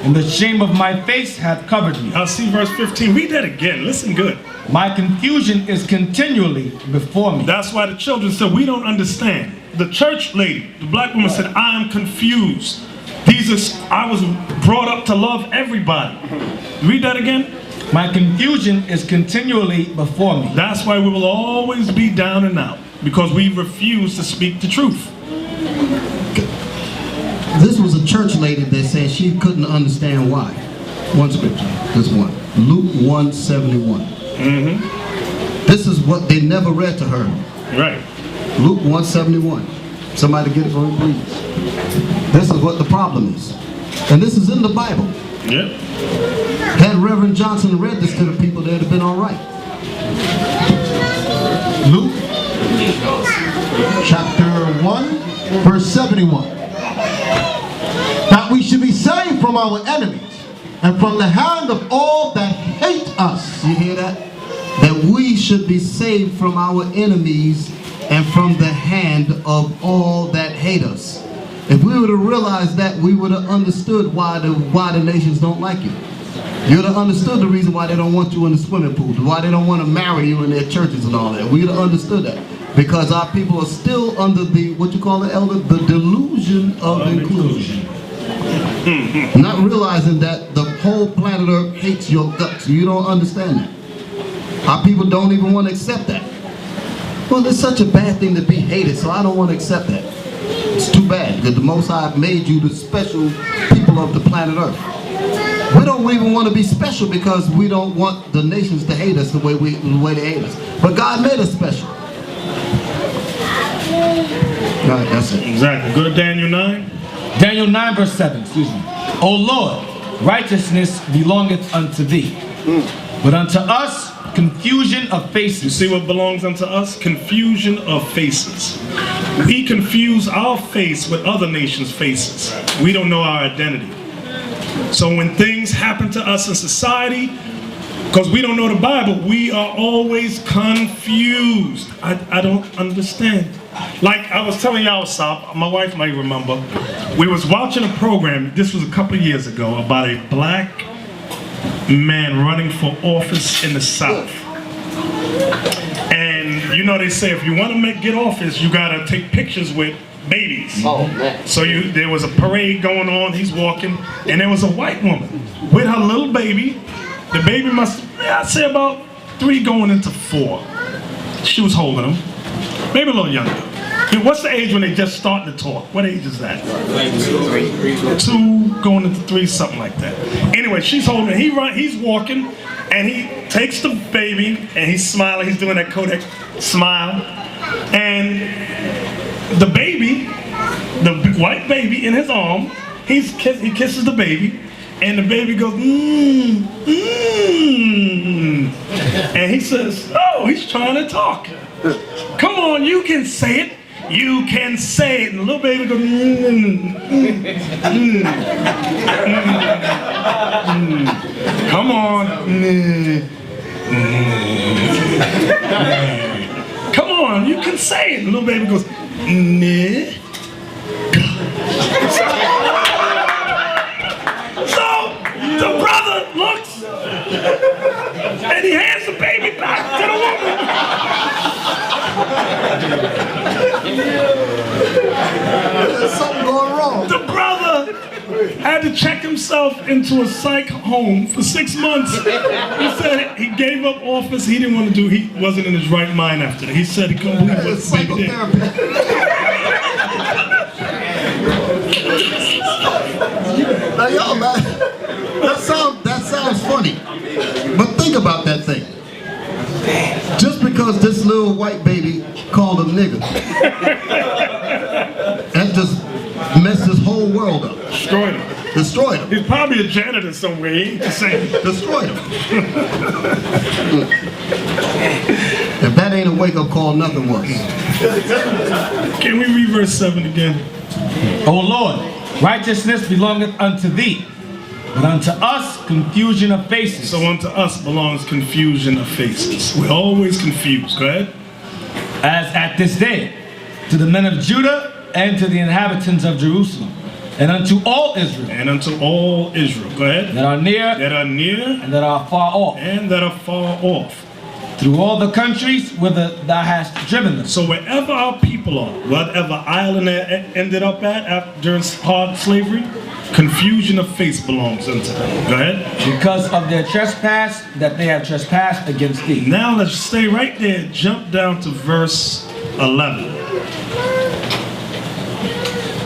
and the shame of my face hath covered me. I'll see verse 15. Read that again. Listen good. My confusion is continually before me. That's why the children said, we don't understand. The church lady, the black woman said, I am confused. I was brought up to love everybody. Read that again. My confusion is continually before me. That's why we will always be down and out, because we refuse to speak the truth. This was a church lady that said she couldn't understand why. One scripture, just one. Luke 1:71. This is what they never read to her. Right. Luke 1:71. Somebody get it for me, please. This is what the problem is. And this is in the Bible. Yep. Had Reverend Johnson read this to the people, they'd have been all right. Luke chapter 1, verse 71. That we should be saved from our enemies and from the hand of all that hate us. You hear that? That we should be saved from our enemies and from the hand of all that hate us. If we would have realized that, we would have understood why the nations don't like you. You would have understood the reason why they don't want you in the swimming pool, why they don't want to marry you in their churches and all that. We would have understood that. Because our people are still under the, what you call it, Elder? The delusion of inclusion. Not realizing that the whole planet Earth hates your guts. You don't understand that. Our people don't even want to accept that. Well, it's such a bad thing to be hated, so I don't want to accept that. It's too bad, because the Most High made you the special people of the planet Earth. We don't even want to be special because we don't want the nations to hate us the way they hate us. But God made us special. All right, that's it. Exactly. Go to Daniel 9. Daniel 9 verse 7, excuse me. O Lord, righteousness belongeth unto thee, but unto us confusion of faces. You see what belongs unto us? Confusion of faces. We confuse our face with other nations' faces. We don't know our identity. So when things happen to us in society, because we don't know the Bible, we are always confused. I don't understand. Like I was telling y'all, my wife might remember, we was watching a program, this was a couple of years ago, about a black man running for office in the South. And you know they say if you want to get office, you gotta take pictures with babies. Oh, man. So there was a parade going on, he's walking, and there was a white woman with her little baby. The baby must, I'd say about 3 going into 4. She was holding him, maybe a little younger. And what's the age when they just starting to talk? What age is that? 2 going into 3, something like that. Anyway, she's holding him, he's walking, and he takes the baby, and he's smiling, he's doing that Kodak smile. And the baby, the white baby in his arm, he kisses the baby, and the baby goes, and he says, oh, he's trying to talk. Come on, you can say it. You can say it. And the little baby goes, come on. Come on, you can say it. And the little baby goes, So the brother looks and he hands the baby back to the woman. There's something going wrong. The brother had to check himself into a psych home for 6 months. He said he gave up office. He didn't want to do. He wasn't in his right mind after that. He said he couldn't believe what the baby did. Now, y'all, man, that sounds funny, but think about that thing. Just because this little white baby called him nigger, that just messed his whole world up. Destroyed him. Destroyed him. He's probably a janitor somewhere. He ain't the same. Destroyed him. If that ain't a wake-up call, nothing was. Can we read verse 7 again? O Lord, righteousness belongeth unto thee, but unto us confusion of faces. So unto us belongs confusion of faces. We're always confused. Go ahead. As at this day, to the men of Judah and to the inhabitants of Jerusalem, and unto all Israel. And unto all Israel. Go ahead. That are near. That are near. And that are far off. And that are far off. Through all the countries whither thou hast driven them. So wherever our people are, whatever island they ended up at during hard slavery, confusion of face belongs unto them. Go ahead. Because of their trespass that they have trespassed against thee. Now let's stay right there. Jump down to verse 11.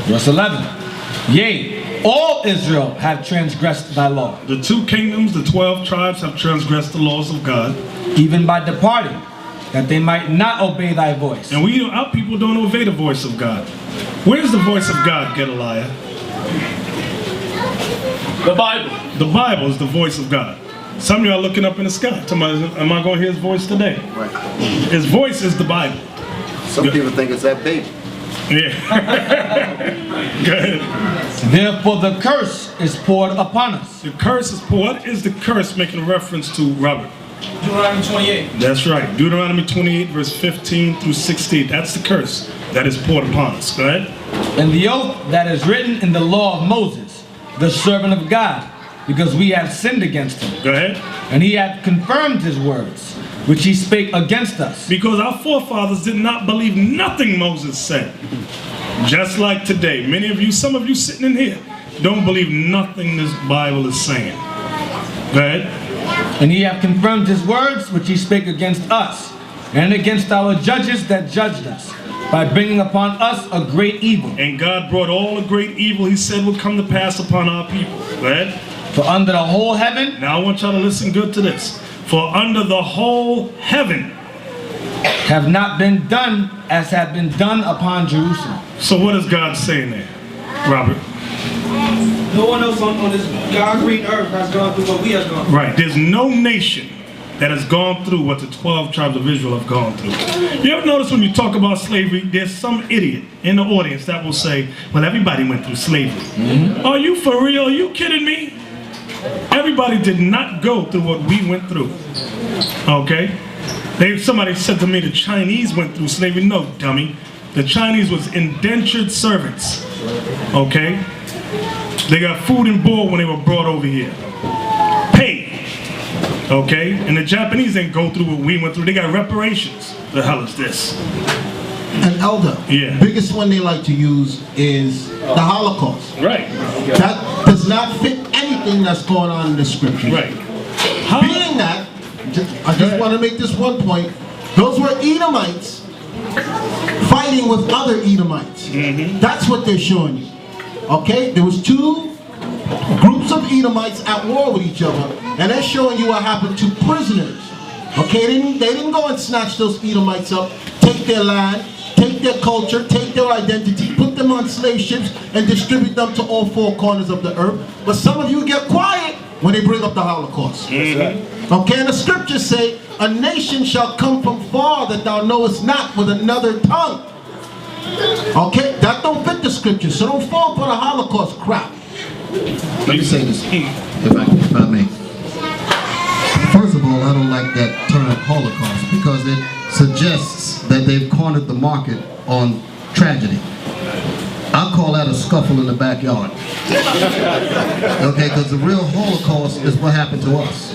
Verse 11. Yea, all Israel have transgressed thy law. The 2 kingdoms, the 12 tribes have transgressed the laws of God. Even by departing, that they might not obey thy voice. And our people don't obey the voice of God. Where's the voice of God, Gedaliah? The Bible. The Bible is the voice of God. Some of you are looking up in the sky. Am I going to hear his voice today? Right. His voice is the Bible. Some people think it's that baby. Yeah. Go ahead. Therefore the curse is poured upon us. The curse is poured. What is the curse making a reference to, Robert? Deuteronomy 28. That's right. Deuteronomy 28, verse 15 through 16. That's the curse that is poured upon us. Go ahead. And the oath that is written in the law of Moses, the servant of God, because we have sinned against him. Go ahead. And he hath confirmed his words, which he spake against us. Because our forefathers did not believe nothing Moses said. Just like today, many of you, some of you sitting in here, don't believe nothing this Bible is saying. Go ahead. And he hath confirmed his words, which he spake against us, and against our judges that judged us, by bringing upon us a great evil. And God brought all the great evil he said would come to pass upon our people. Go ahead. For under the whole heaven. Now I want y'all to listen good to this. For under the whole heaven have not been done as have been done upon Jerusalem. So what is God saying there, Robert? No one else on this God-green earth has gone through what we have gone through. Right. There's no nation that has gone through what the 12 tribes of Israel have gone through. You ever notice when you talk about slavery, there's some idiot in the audience that will say, well, everybody went through slavery. Mm-hmm. Are you for real? Are you kidding me? Everybody did not go through what we went through. Okay? Somebody said to me the Chinese went through slavery. No, dummy. The Chinese was indentured servants. Okay? They got food and board when they were brought over here. Paid. Okay? And the Japanese didn't go through what we went through. They got reparations. The hell is this? An elder. Yeah. Biggest one they like to use is the Holocaust. Right. That does not fit anything that's going on in the scripture. Right. Being that, I just want to make this one point. Those were Edomites fighting with other Edomites. Mm-hmm. That's what they're showing you. Okay? There was 2 groups of Edomites at war with each other, and they're showing you what happened to prisoners. Okay? They didn't go and snatch those Edomites up, take their land, take their culture, take their identity, put them on slave ships, and distribute them to all 4 corners of the earth. But some of you get quiet when they bring up the Holocaust. Mm-hmm. Okay, and the scriptures say, a nation shall come from far that thou knowest not with another tongue. Okay, that don't fit the scriptures, so don't fall for the Holocaust crap. Let me say this, if I may. First of all, I don't like that term Holocaust because it suggests that they've cornered the market on tragedy. I call that a scuffle in the backyard. Okay, because the real Holocaust is what happened to us.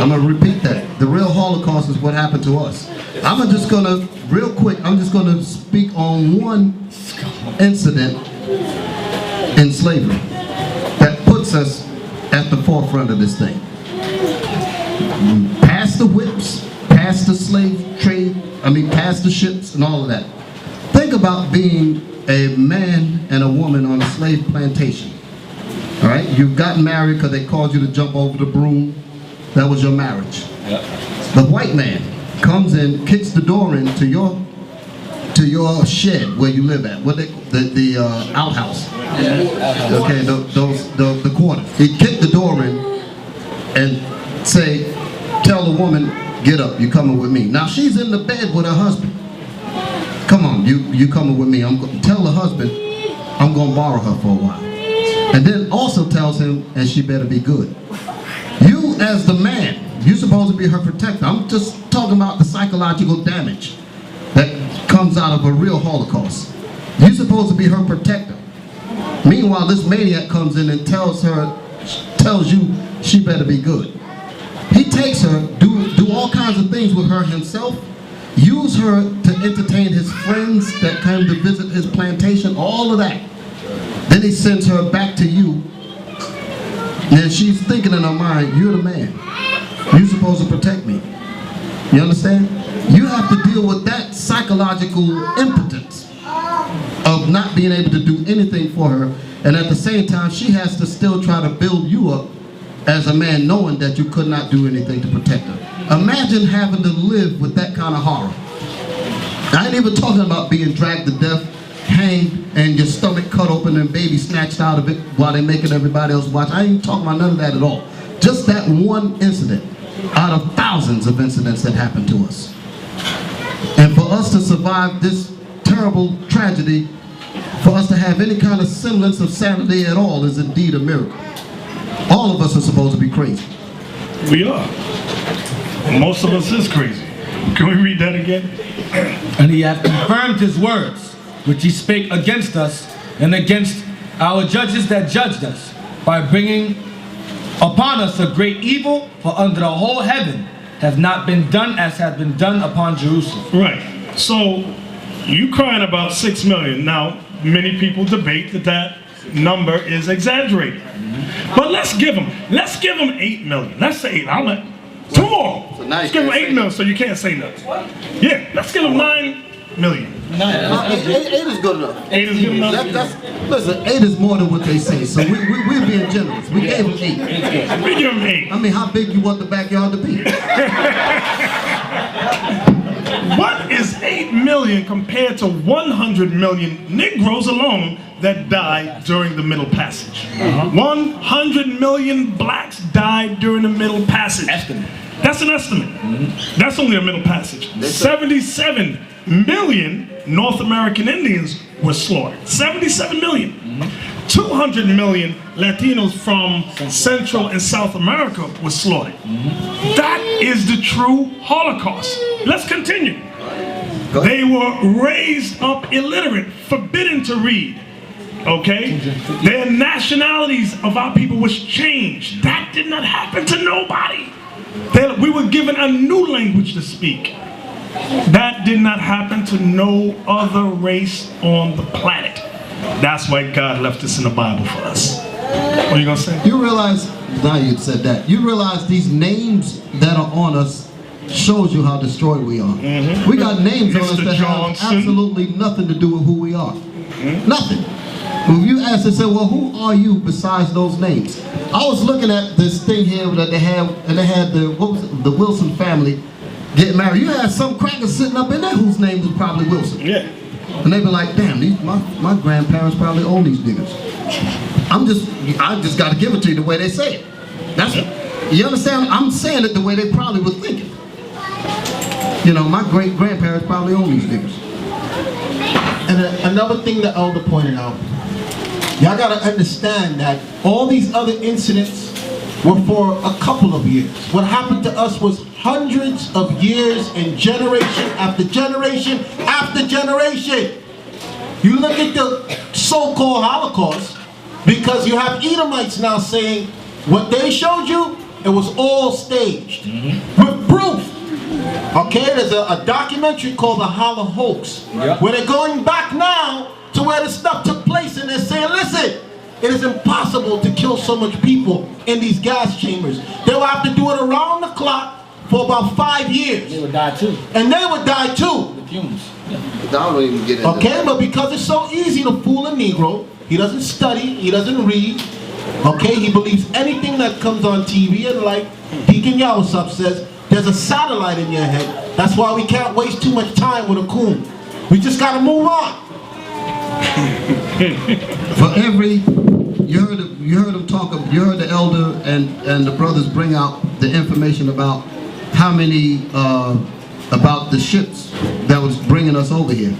I'm going to repeat that. The real Holocaust is what happened to us. I'm just going to, real quick, I'm just going to speak on one incident in slavery that puts us at the forefront of this thing. Past the whips, past the slave trade, past the ships and all of that. Think about being a man and a woman on a slave plantation. All right, you've gotten married because they called you to jump over the broom. That was your marriage. Yep. The white man comes in, kicks the door into your shed where you live at. What the outhouse. Yeah. Okay, the quarters. He kicked the door in and tell the woman, get up, you coming with me. Now she's in the bed with her husband. Come on, you coming with me. Tell the husband, I'm gonna borrow her for a while. And then also tells him, and she better be good. You as the man, you're supposed to be her protector. I'm just talking about the psychological damage that comes out of a real Holocaust. You're supposed to be her protector. Meanwhile, this maniac comes in and tells you she better be good. He takes her, do all kinds of things with her himself, use her to entertain his friends that come to visit his plantation, all of that. Then he sends her back to you, and she's thinking in her mind, you're the man. You're supposed to protect me. You understand? You have to deal with that psychological impotence of not being able to do anything for her, And at the same time, she has to still try to build you up as a man, knowing that you could not do anything to protect her. Imagine having to live with that kind of horror. I ain't even talking about being dragged to death, hanged, and your stomach cut open and baby snatched out of it while they're making everybody else watch. I ain't talking about none of that at all. Just that one incident out of thousands of incidents that happened to us. And for us to survive this terrible tragedy, for us to have any kind of semblance of sanity at all is indeed a miracle. All of us are supposed to be crazy. We are. Most of us is crazy. Can we read that again? And he hath confirmed his words, which he spake against us and against our judges that judged us, by bringing upon us a great evil, for under the whole heaven have not been done as hath been done upon Jerusalem. Right. So you crying about 6 million. Now, many people debate that number is exaggerated. But let's give them 8 million. Let's say 8. I'll let 2 more. So let's give them 8 million so you can't say nothing. Yeah, let's give them 9 million. 8 is good enough. 8 is good enough. Listen, 8 is more than what they say, so we're being generous. We gave them 8. We give them 8. I mean, how big you want the backyard to be? What is 8 million compared to 100 million Negroes alone that died during the Middle Passage? 100 million blacks died during the Middle Passage. That's an estimate. That's only a Middle Passage. 77 million North American Indians were slaughtered. 77 million. 200 million Latinos from Central and South America were slaughtered. That is the true Holocaust. Let's continue. They were raised up illiterate, forbidden to read. Okay? Their nationalities of our people was changed. That did not happen to nobody. We were given a new language to speak. That did not happen to no other race on the planet. That's why God left this in the Bible for us. What are you gonna say? You realize, now you said that, you realize these names that are on us shows you how destroyed we are. We got names on us that have absolutely nothing to do with who we are. Nothing. If you ask and say, well, who are you besides those names? I was looking at this thing here that they had, and they had the Wilson family get married. You had some crackers sitting up in there whose name was probably Wilson. Yeah. And they be like, damn, my grandparents probably own these niggas. I just got to give it to you the way they say it. That's you understand? I'm saying it the way they probably was thinking. You know, my great-grandparents probably own these niggas. And another thing the elder pointed out, y'all got to understand that all these other incidents were for a couple of years. What happened to us was hundreds of years and generation after generation after generation. You look at the so-called Holocaust, because you have Edomites now saying what they showed you, it was all staged with proof. Okay, there's a documentary called The Holocaust, where they're going back now to where the stuff took place, and they're saying, listen, it is impossible to kill so much people in these gas chambers. They will have to do it around the clock for about 5 years. They would die too. And they would die too. The fumes. I don't even get into Okay, but because it's so easy to fool a Negro, he doesn't study, he doesn't read, okay, he believes anything that comes on TV, and like Deacon Yawasop says, there's a satellite in your head. That's why we can't waste too much time with a coon. We just gotta move on. For every, you heard them talk, you heard the elder and the brothers bring out the information about how many, about the ships that was bringing us over here.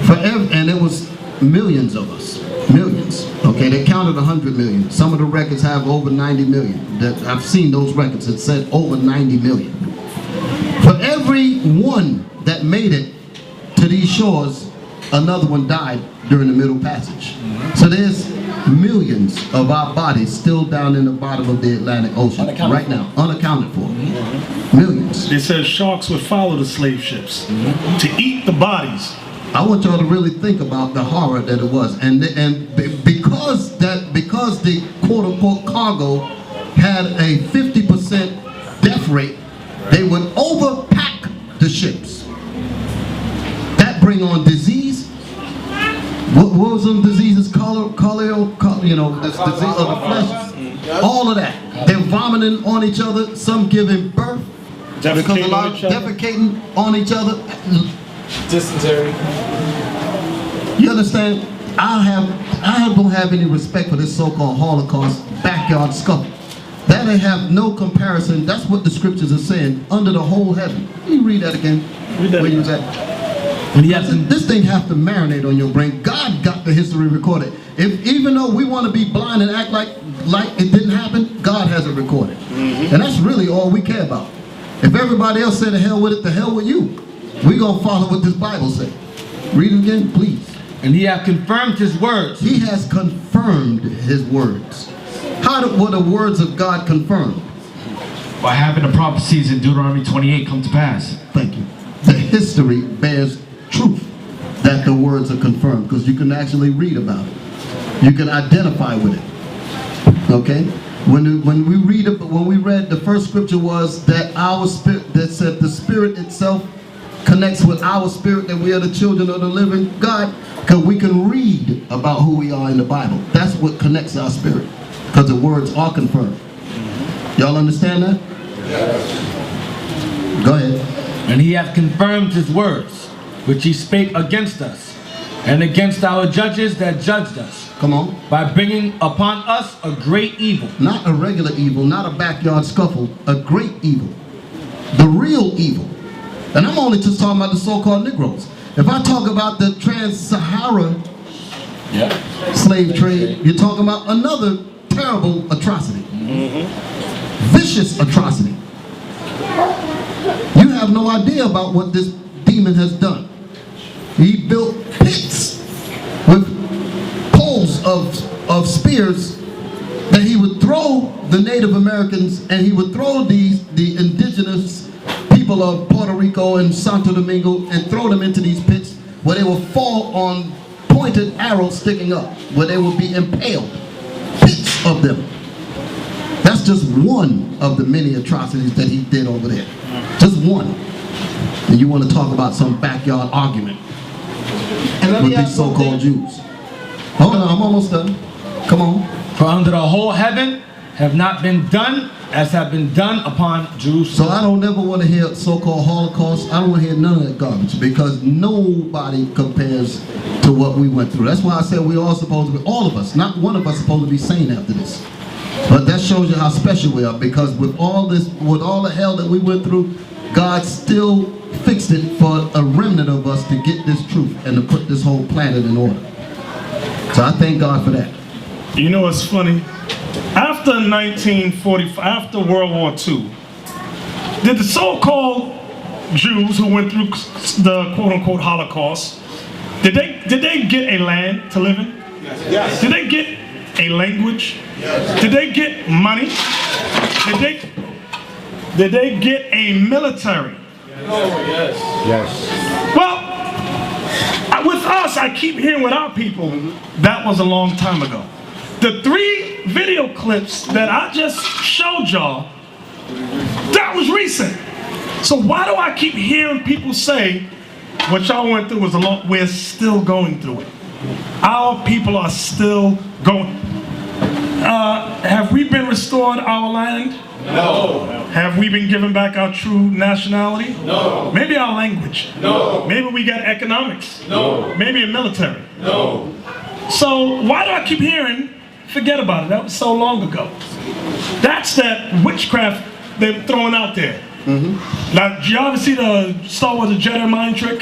And it was millions of us, millions. Okay, they counted 100 million. Some of the records have over 90 million. That I've seen those records that said over 90 million. For every one that made it to these shores, another one died during the Middle Passage. So there's millions of our bodies still down in the bottom of the Atlantic Ocean right now, unaccounted for. Millions. They said sharks would follow the slave ships to eat the bodies. I want y'all to really think about the horror that it was, and because the quote-unquote cargo had a 50% death rate, they would overpack the ships. That bring on disease. What what was them diseases, you know, this disease of the flesh, all of that. They're vomiting on each other, some giving birth, because a lot of defecating on each other. Dysentery. You understand? I don't have any respect for this so-called Holocaust backyard scuffle. That they have no comparison. That's what the scriptures are saying. Under the whole heaven. Can you read that again? Where you was at? And this thing have to marinate on your brain. God got the history recorded. Even though we want to be blind and act like it didn't happen, God has it recorded. And that's really all we care about. If everybody else said the hell with it, the hell with you. We're going to follow what this Bible says. Read it again, please. And he hath confirmed his words. He has confirmed his words. How were the words of God confirmed? By having the prophecies in Deuteronomy 28 come to pass. Thank you. The history bears truth that the words are confirmed, because you can actually read about it. You can identify with it. Okay? When we read, the first scripture was that our spirit, that said the spirit itself connects with our spirit, that we are the children of the living God, because we can read about who we are in the Bible. That's what connects our spirit, because the words are confirmed. Y'all understand that? Yes. Go ahead. And he hath confirmed his words, which he spake against us, and against our judges that judged us. Come on. By bringing upon us a great evil. Not a regular evil, not a backyard scuffle, a great evil. The real evil. And I'm only just talking about the so-called Negroes. If I talk about the trans-Sahara slave trade, you're talking about another terrible atrocity. Vicious atrocity. You have no idea about what this demon has done. He built pits with poles of spears that he would throw the Native Americans, and he would throw the indigenous people of Puerto Rico and Santo Domingo and throw them into these pits where they will fall on pointed arrows sticking up, where they will be impaled. Pits of them. That's just one of the many atrocities that he did over there. Just one. And you want to talk about some backyard argument with these so-called Jews. Hold on, I'm almost done. Come on. For under the whole heaven have not been done as have been done upon Jerusalem. So I don't ever want to hear so-called Holocaust. I don't want to hear none of that garbage, because nobody compares to what we went through. That's why I said we all supposed to be, all of us, not one of us supposed to be sane after this. But that shows you how special we are, because with all this, with all the hell that we went through, God still fixed it for a remnant of us to get this truth and to put this whole planet in order. So I thank God for that. You know what's funny? After 1945, after World War II, did the so-called Jews who went through the quote-unquote Holocaust, did they get a land to live in? Yes. Did they get a language? Yes. Did they get money? Did they get a military? Oh, yes. Yes. Well, with us, I keep hearing with our people, that was a long time ago. The 3 video clips that I just showed y'all, that was recent. So why do I keep hearing people say, what y'all went through was a long, we're still going through it. Our people are still going. Have we been restored our land? No. Have we been given back our true nationality? No. Maybe our language? No. Maybe we got economics? No. Maybe a military? No. So why do I keep hearing, forget about it, that was so long ago? That's that witchcraft they're throwing out there. Now, did you ever see the Star Wars: The Jedi Mind Trick?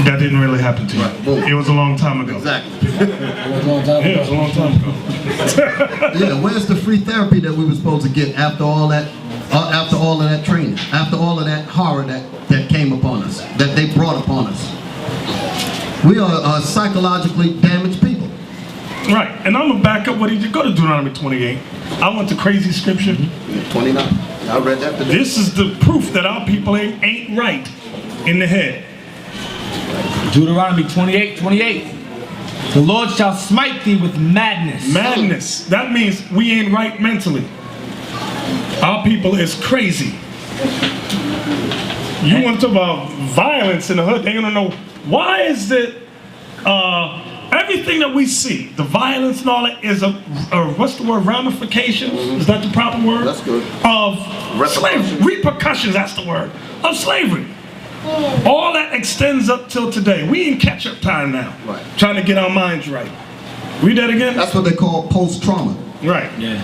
That didn't really happen to you. It was a long time ago. Exactly. It was a long time ago. Yeah, where's the free therapy that we were supposed to get after all that, after all of that training, after all of that horror that came upon us, that they brought upon us? We are psychologically damaged people. Right, and I'm gonna back up what he did. Go to Deuteronomy 28. I went to crazy scripture. 29. I read that today. This is the proof that our people ain't right in the head. Deuteronomy 28:28. The Lord shall smite thee with madness. Madness. That means we ain't right mentally. Our people is crazy. You want to talk about violence in the hood? They're gonna know why is it Everything that we see, the violence and all that, is a what's the word, ramification? Is that the proper word? That's good. Of slavery. Repercussions, that's the word. Of slavery. All that extends up till today. We in catch-up time now. Right. Trying to get our minds right. Read that again. That's what they call post-trauma. Right. Yeah.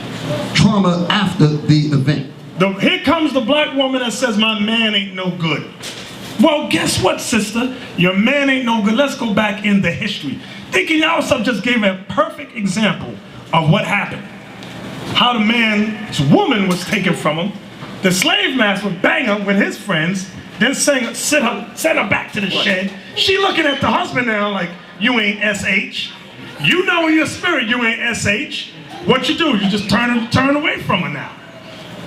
Trauma after the event. Here comes the black woman that says, my man ain't no good. Well, guess what, sister? Your man ain't no good. Let's go back in the history. Thinking yourself just gave a perfect example of what happened. How the man's woman was taken from him. The slave master would bang her with his friends, then send her back to the shed. She looking at the husband now like, you ain't SH. You know in your spirit you ain't SH. What you do? You just turn away from her now.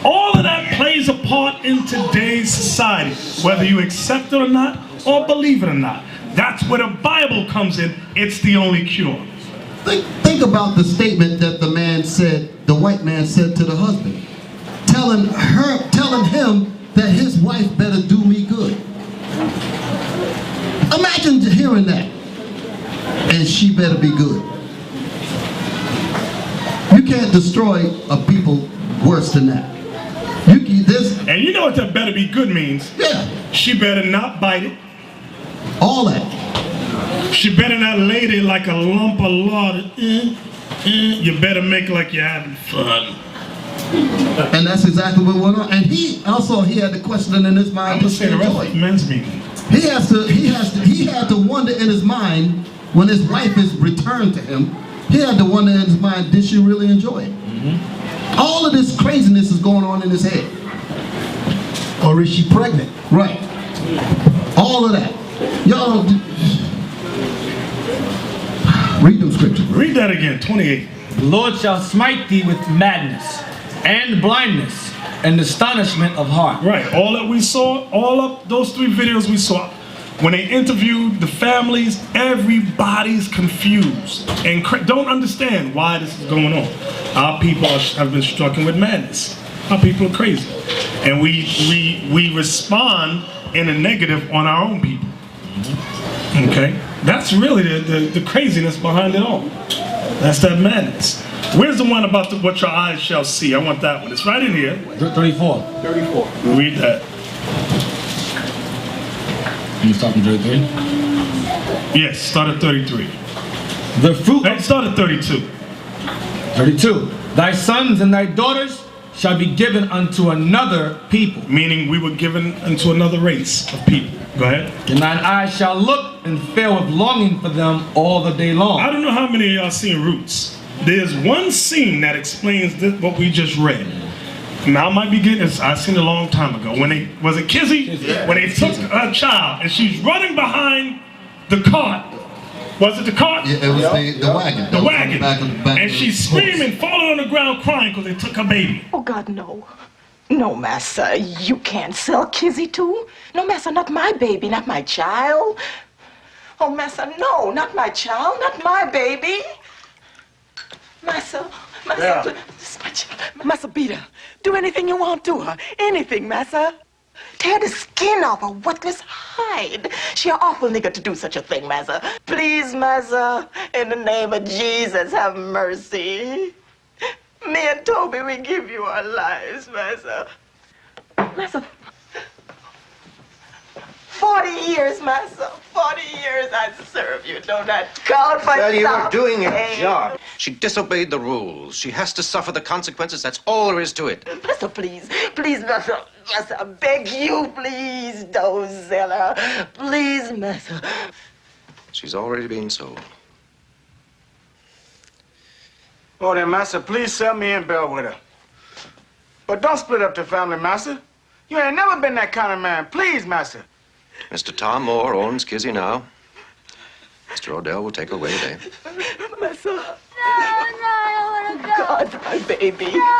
All of that plays a part in today's society, whether you accept it or not, or believe it or not. That's where the Bible comes in. It's the only cure. Think about the statement that the man said, the white man said to the husband, telling him that his wife better do me good. Imagine hearing that. And she better be good. You can't destroy a people worse than that. And you know what that better be good means? Yeah. She better not bite it. All that. She better not lay there like a lump of lard. You better make like you're having fun. And that's exactly what went on. And he had the question in his mind. I'm gonna say the rest of men's meeting. He had to wonder in his mind when his wife is returned to him. He had to wonder in his mind, did she really enjoy it? All of this craziness is going on in his head. Or is she pregnant? Right. All of that. Y'all read them scriptures. Read that again, 28. The Lord shall smite thee with madness and blindness and astonishment of heart. Right. All that we saw, all of those 3 videos we saw, when they interviewed the families, everybody's confused and don't understand why this is going on. Our people have been struggling with madness. Our people are crazy. And we respond in a negative on our own people. Okay? That's really the craziness behind it all. That's that madness. Where's the one about what your eyes shall see? I want that one. It's right in here. 34. Read that. You start from 33? Yes, start at 33. The fruit. Start at 32. 32. Thy sons and thy daughters shall be given unto another people. Meaning we were given unto another race of people. Go ahead. And thine eyes shall look and fail with longing for them all the day long. I don't know how many of y'all seen Roots. There's one scene that explains what we just read. Now I might be getting this. I seen it a long time ago. Was it Kizzy? Yeah. When they took a child and she's running behind the cart. Was it the cart? Yeah, it was the wagon. The wagon. Back and she's screaming, falling on the ground, crying because they took her baby. Oh, God, no. No, Massa, you can't sell Kizzy too. No, Massa, not my baby, not my child. Oh, Massa, no, not my child, not my baby. Massa, Yeah. Massa, beat her. Do anything you want to her. Anything, Massa. Tear the skin off her worthless hide. She an awful nigger to do such a thing, Massa. Please, Massa, in the name of Jesus, have mercy. Me and Toby, we give you our lives, Massa. Massa. 40 years, Massa. 40 years I serve you. Don't I count for Well, you were something? doing your job. She disobeyed the rules. She has to suffer the consequences. That's all there is to it. Massa, please. Please, Massa. Massa, I beg you, please. Don't sell her. Please, Massa. She's already been sold. Oh, then, Master, please sell me and Bell with her. But don't split up the family, Master. You ain't never been that kind of man. Please, Master. Mr. Tom Moore owns Kizzy now. Mr. Odell will take her away today. Massa. No, I don't want to go. God, my baby. No.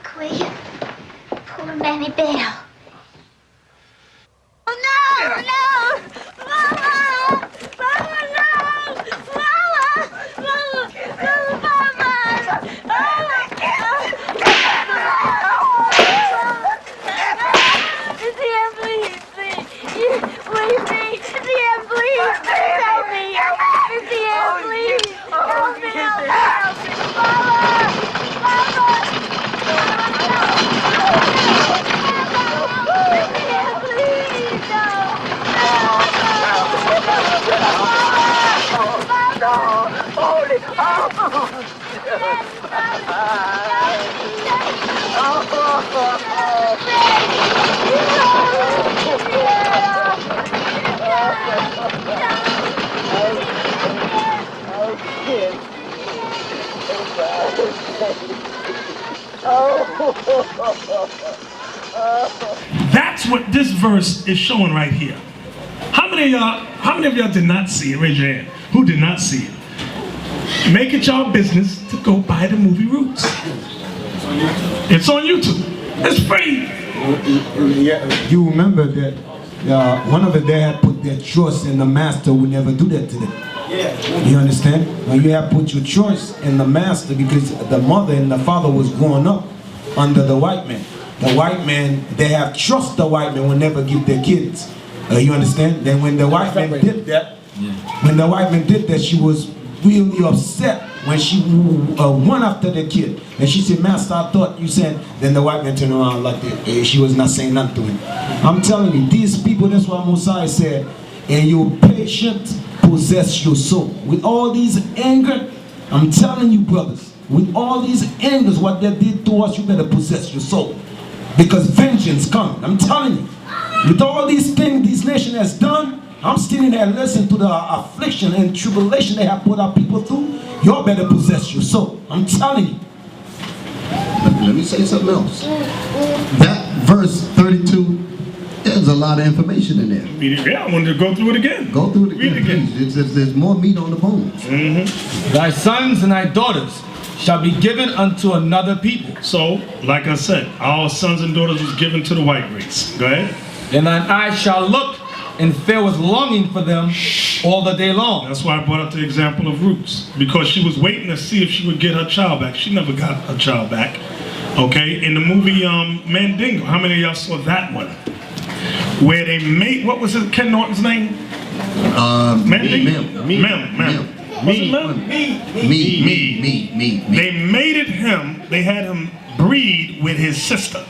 Quick. Poor Mammy Bell. Oh, no, no. Mama. Mama, no. Mama. Mama. Mama. Please, please. That's what this verse is showing right here. How many of y'all did not see it? Raise your hand. Who did not see it? Make it y'all business to go buy the movie Roots. It's on YouTube. It's free. You remember that one of the dad put their trust in the master would never do that to them. You understand? When you have put your choice in the master, because the mother and the father was growing up under the white man. The white man, they have trust the white man will never give their kids. You understand? Then when the white man did that, she was really upset when she went after the kid. And she said, Master, I thought you said, then the white man turned around like she was not saying nothing to him. I'm telling you, these people, that's why Mosiah said, and your patience possess your soul. With all these anger, I'm telling you, brothers, with all these angers, what they did to us, you better possess your soul. Because vengeance coming. I'm telling you. With all these things this nation has done, I'm standing there listening to the affliction and tribulation they have put our people through. Y'all better possess your soul. I'm telling you. Let me say something else. That verse 32, there's a lot of information in there. Yeah, I wanted to go through it again. Go through it again, please. There's more meat on the bones. Thy sons and thy daughters shall be given unto another people. So, like I said, our sons and daughters was given to the white race. Go ahead. And thine eyes shall look and fill with longing for them all the day long. That's why I brought up the example of Roots, because she was waiting to see if she would get her child back. She never got her child back. Okay, in the movie Mandingo, how many of y'all saw that one? Where they made, what was it, Ken Norton's name? Mandingo? Mem. Me. They mated him, they had him breed with his sister.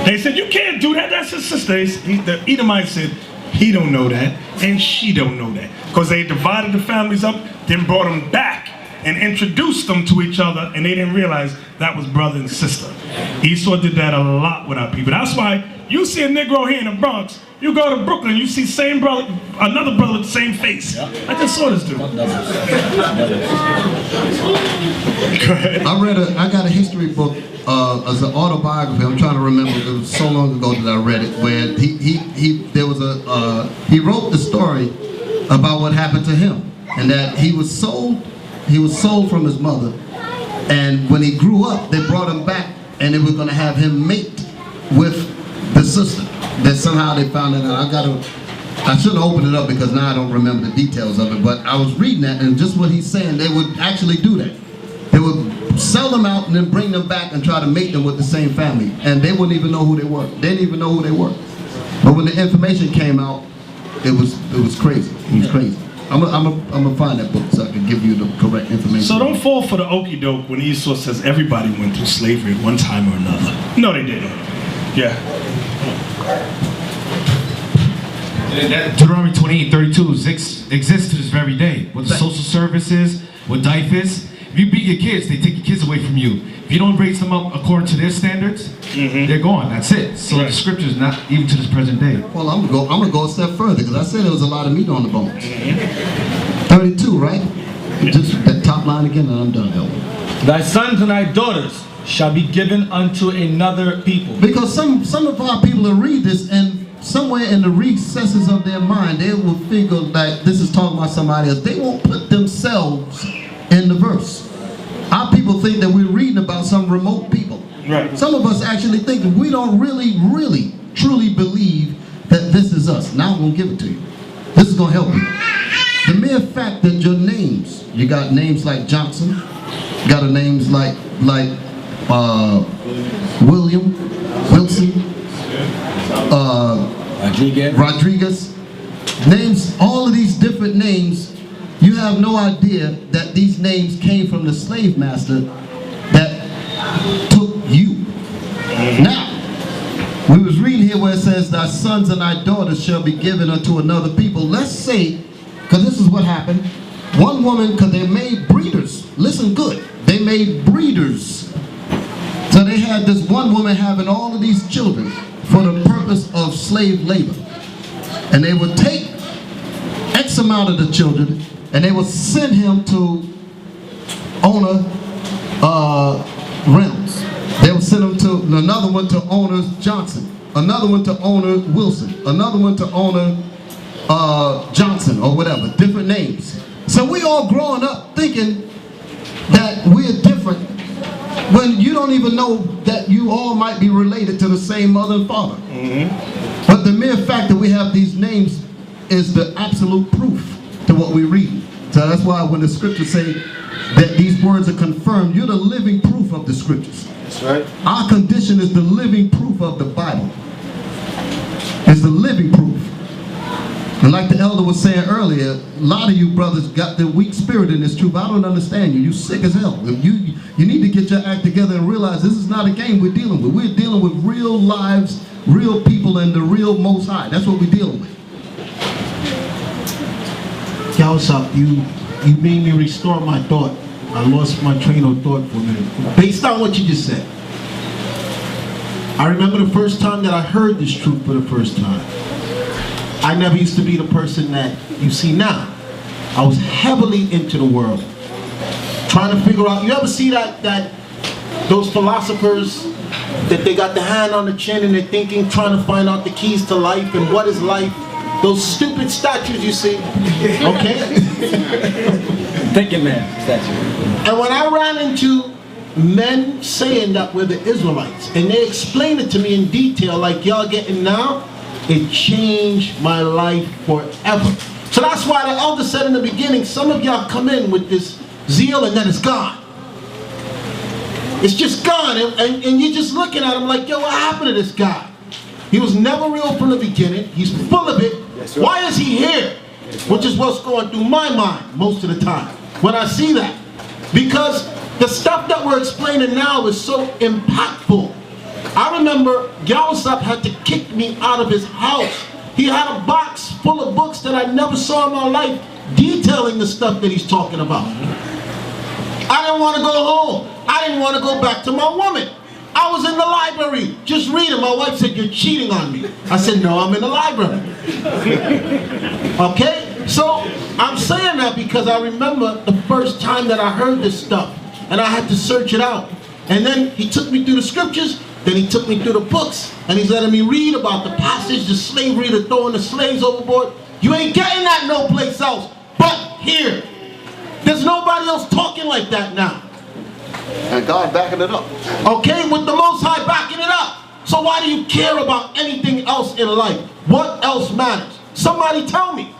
They said, you can't do that, that's his sister. The Edomite said, he don't know that, and she don't know that. Because they divided the families up, then brought them back and introduced them to each other, and they didn't realize that was brother and sister. Esau did that a lot with our people. That's why you see a Negro here in the Bronx, you go to Brooklyn, you see same brother, another brother with the same face. I just saw this dude. Go ahead. I got a history book as an autobiography. I'm trying to remember. It was so long ago that I read it. Where he wrote the story about what happened to him, and that he was sold from his mother, and when he grew up, they brought him back, and they were going to have him mate with the sister. That somehow they found it out. I shouldn't open it up because now I don't remember the details of it, but I was reading that, and just what he's saying, they would actually do that. They would sell them out and then bring them back and try to mate them with the same family, and they wouldn't even know who they were. They didn't even know who they were. But when the information came out, it was crazy. It was crazy. I'm gonna find that book so I can give you the correct information. So don't fall for the okie doke when Esau says everybody went through slavery at one time or another. No, they didn't. Yeah. Deuteronomy 28:32 exists to this very day. With the social services, with DIFAS. If you beat your kids, they take your kids away from you. If you don't raise them up according to their standards, they're gone. That's it. So the scriptures, not even to this present day. Well, I'm gonna go a step further because I said there was a lot of meat on the bones. 32, right? Just that top line again, and I'm done, Elvin. Thy sons and thy daughters shall be given unto another people. Because some of our people will read this, and somewhere in the recesses of their mind, they will figure that this is talking about somebody else. They won't put themselves in the verse. Our people think that we're reading about some remote people. Right. Some of us actually think that we don't really, truly believe that this is us. Now I'm going to give it to you. This is going to help you. The mere fact that your names, you got names like Johnson, you got names like William, Wilson, Rodriguez, names, all of these different names. You have no idea that these names came from the slave master that took you. Now, we was reading here where it says, thy sons and thy daughters shall be given unto another people. Let's say, because this is what happened, one woman, because they made breeders listen good, they made breeders. So they had this one woman having all of these children for the purpose of slave labor. And they would take X amount of the children and they would send him to owner Reynolds. They would send him to another one to owner Johnson, another one to owner Wilson, another one to owner Johnson or whatever, different names. So we all growing up thinking that we're different when you don't even know that you all might be related to the same mother and father. But the mere fact that we have these names is the absolute proof to what we read. So that's why when the scriptures say that these words are confirmed, you're the living proof of the scriptures. That's right. Our condition is the living proof of the Bible. It's the living proof. And like the elder was saying earlier, a lot of you brothers got the weak spirit in this truth. I don't understand you. You sick as hell. You need to get your act together and realize this is not a game we're dealing with. We're dealing with real lives, real people, and the real Most High. That's what we're dealing with. Y'all, what's up? You made me restore my thought. I lost my train of thought for a minute. Based on what you just said. I remember the first time that I heard this truth for the first time. I never used to be the person that you see now. I was heavily into the world. Trying to figure out, you ever see that those philosophers that they got the hand on the chin and they're thinking, trying to find out the keys to life and what is life? Those stupid statues you see, okay? Thinking man statue. And when I ran into men saying that we're the Israelites, and they explained it to me in detail like y'all getting now, it changed my life forever. So that's why the elder said in the beginning, some of y'all come in with this zeal and then it's gone. It's just gone, and you're just looking at him like, yo, what happened to this guy? He was never real from the beginning. He's full of it. Yes, why is he here? Yes, which is what's going through my mind most of the time when I see that. Because the stuff that we're explaining now is so impactful. I remember Yawasop had to kick me out of his house. He had a box full of books that I never saw in my life detailing the stuff that he's talking about. I didn't want to go home. I didn't want to go back to my woman. I was in the library, just reading. My wife said, you're cheating on me. I said, no, I'm in the library. Okay? So, I'm saying that because I remember the first time that I heard this stuff, and I had to search it out. And then he took me through the scriptures, then he took me through the books, and he's letting me read about the passage, the slavery, the throwing the slaves overboard. You ain't getting that no place else but here. There's nobody else talking like that now. And God backing it up. Okay, with the Most High backing it up. So why do you care about anything else in life? What else matters? Somebody tell me.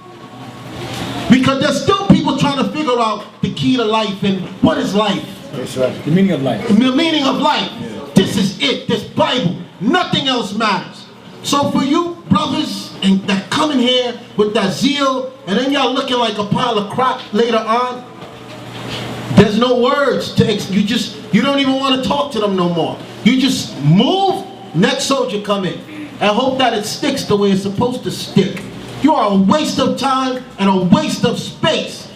Because there's still people trying to figure out the key to life and what is life. That's right. The meaning of life. The meaning of life. Yeah. This is it. This Bible. Nothing else matters. So for you brothers and that come in here with that zeal and then y'all looking like a pile of crap later on, there's no words to you don't even want to talk to them no more. You just move, next soldier come in, and hope that it sticks the way it's supposed to stick. You are a waste of time and a waste of space.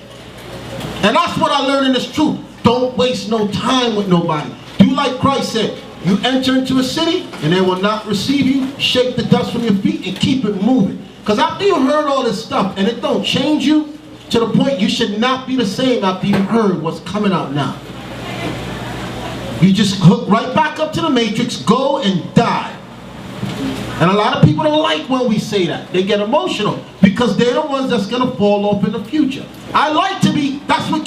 And that's what I learned in this truth. Don't waste no time with nobody. Do like Christ said. You enter into a city and they will not receive you. Shake the dust from your feet and keep it moving. Because after you heard all this stuff and it don't change you, to the point you should not be the same after you heard what's coming out now. You just hook right back up to the matrix, go and die. And a lot of people don't like when we say that. They get emotional because they're the ones that's gonna fall off in the future. I like to be, that's what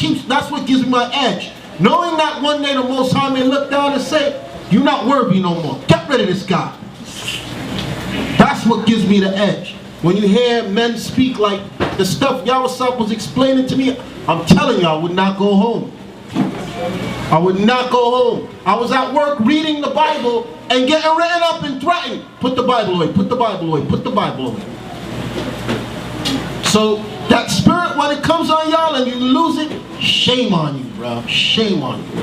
gives me my edge. Knowing that one day the Most High may look down and say, you're not worthy no more. Get rid of this guy. That's what gives me the edge. When you hear men speak like the stuff Yawasop was explaining to me, I'm telling you, I would not go home. I would not go home. I was at work reading the Bible and getting written up and threatened. Put the Bible away, put the Bible away, put the Bible away. So that spirit, when it comes on y'all and you lose it, shame on you, bro. Shame on you.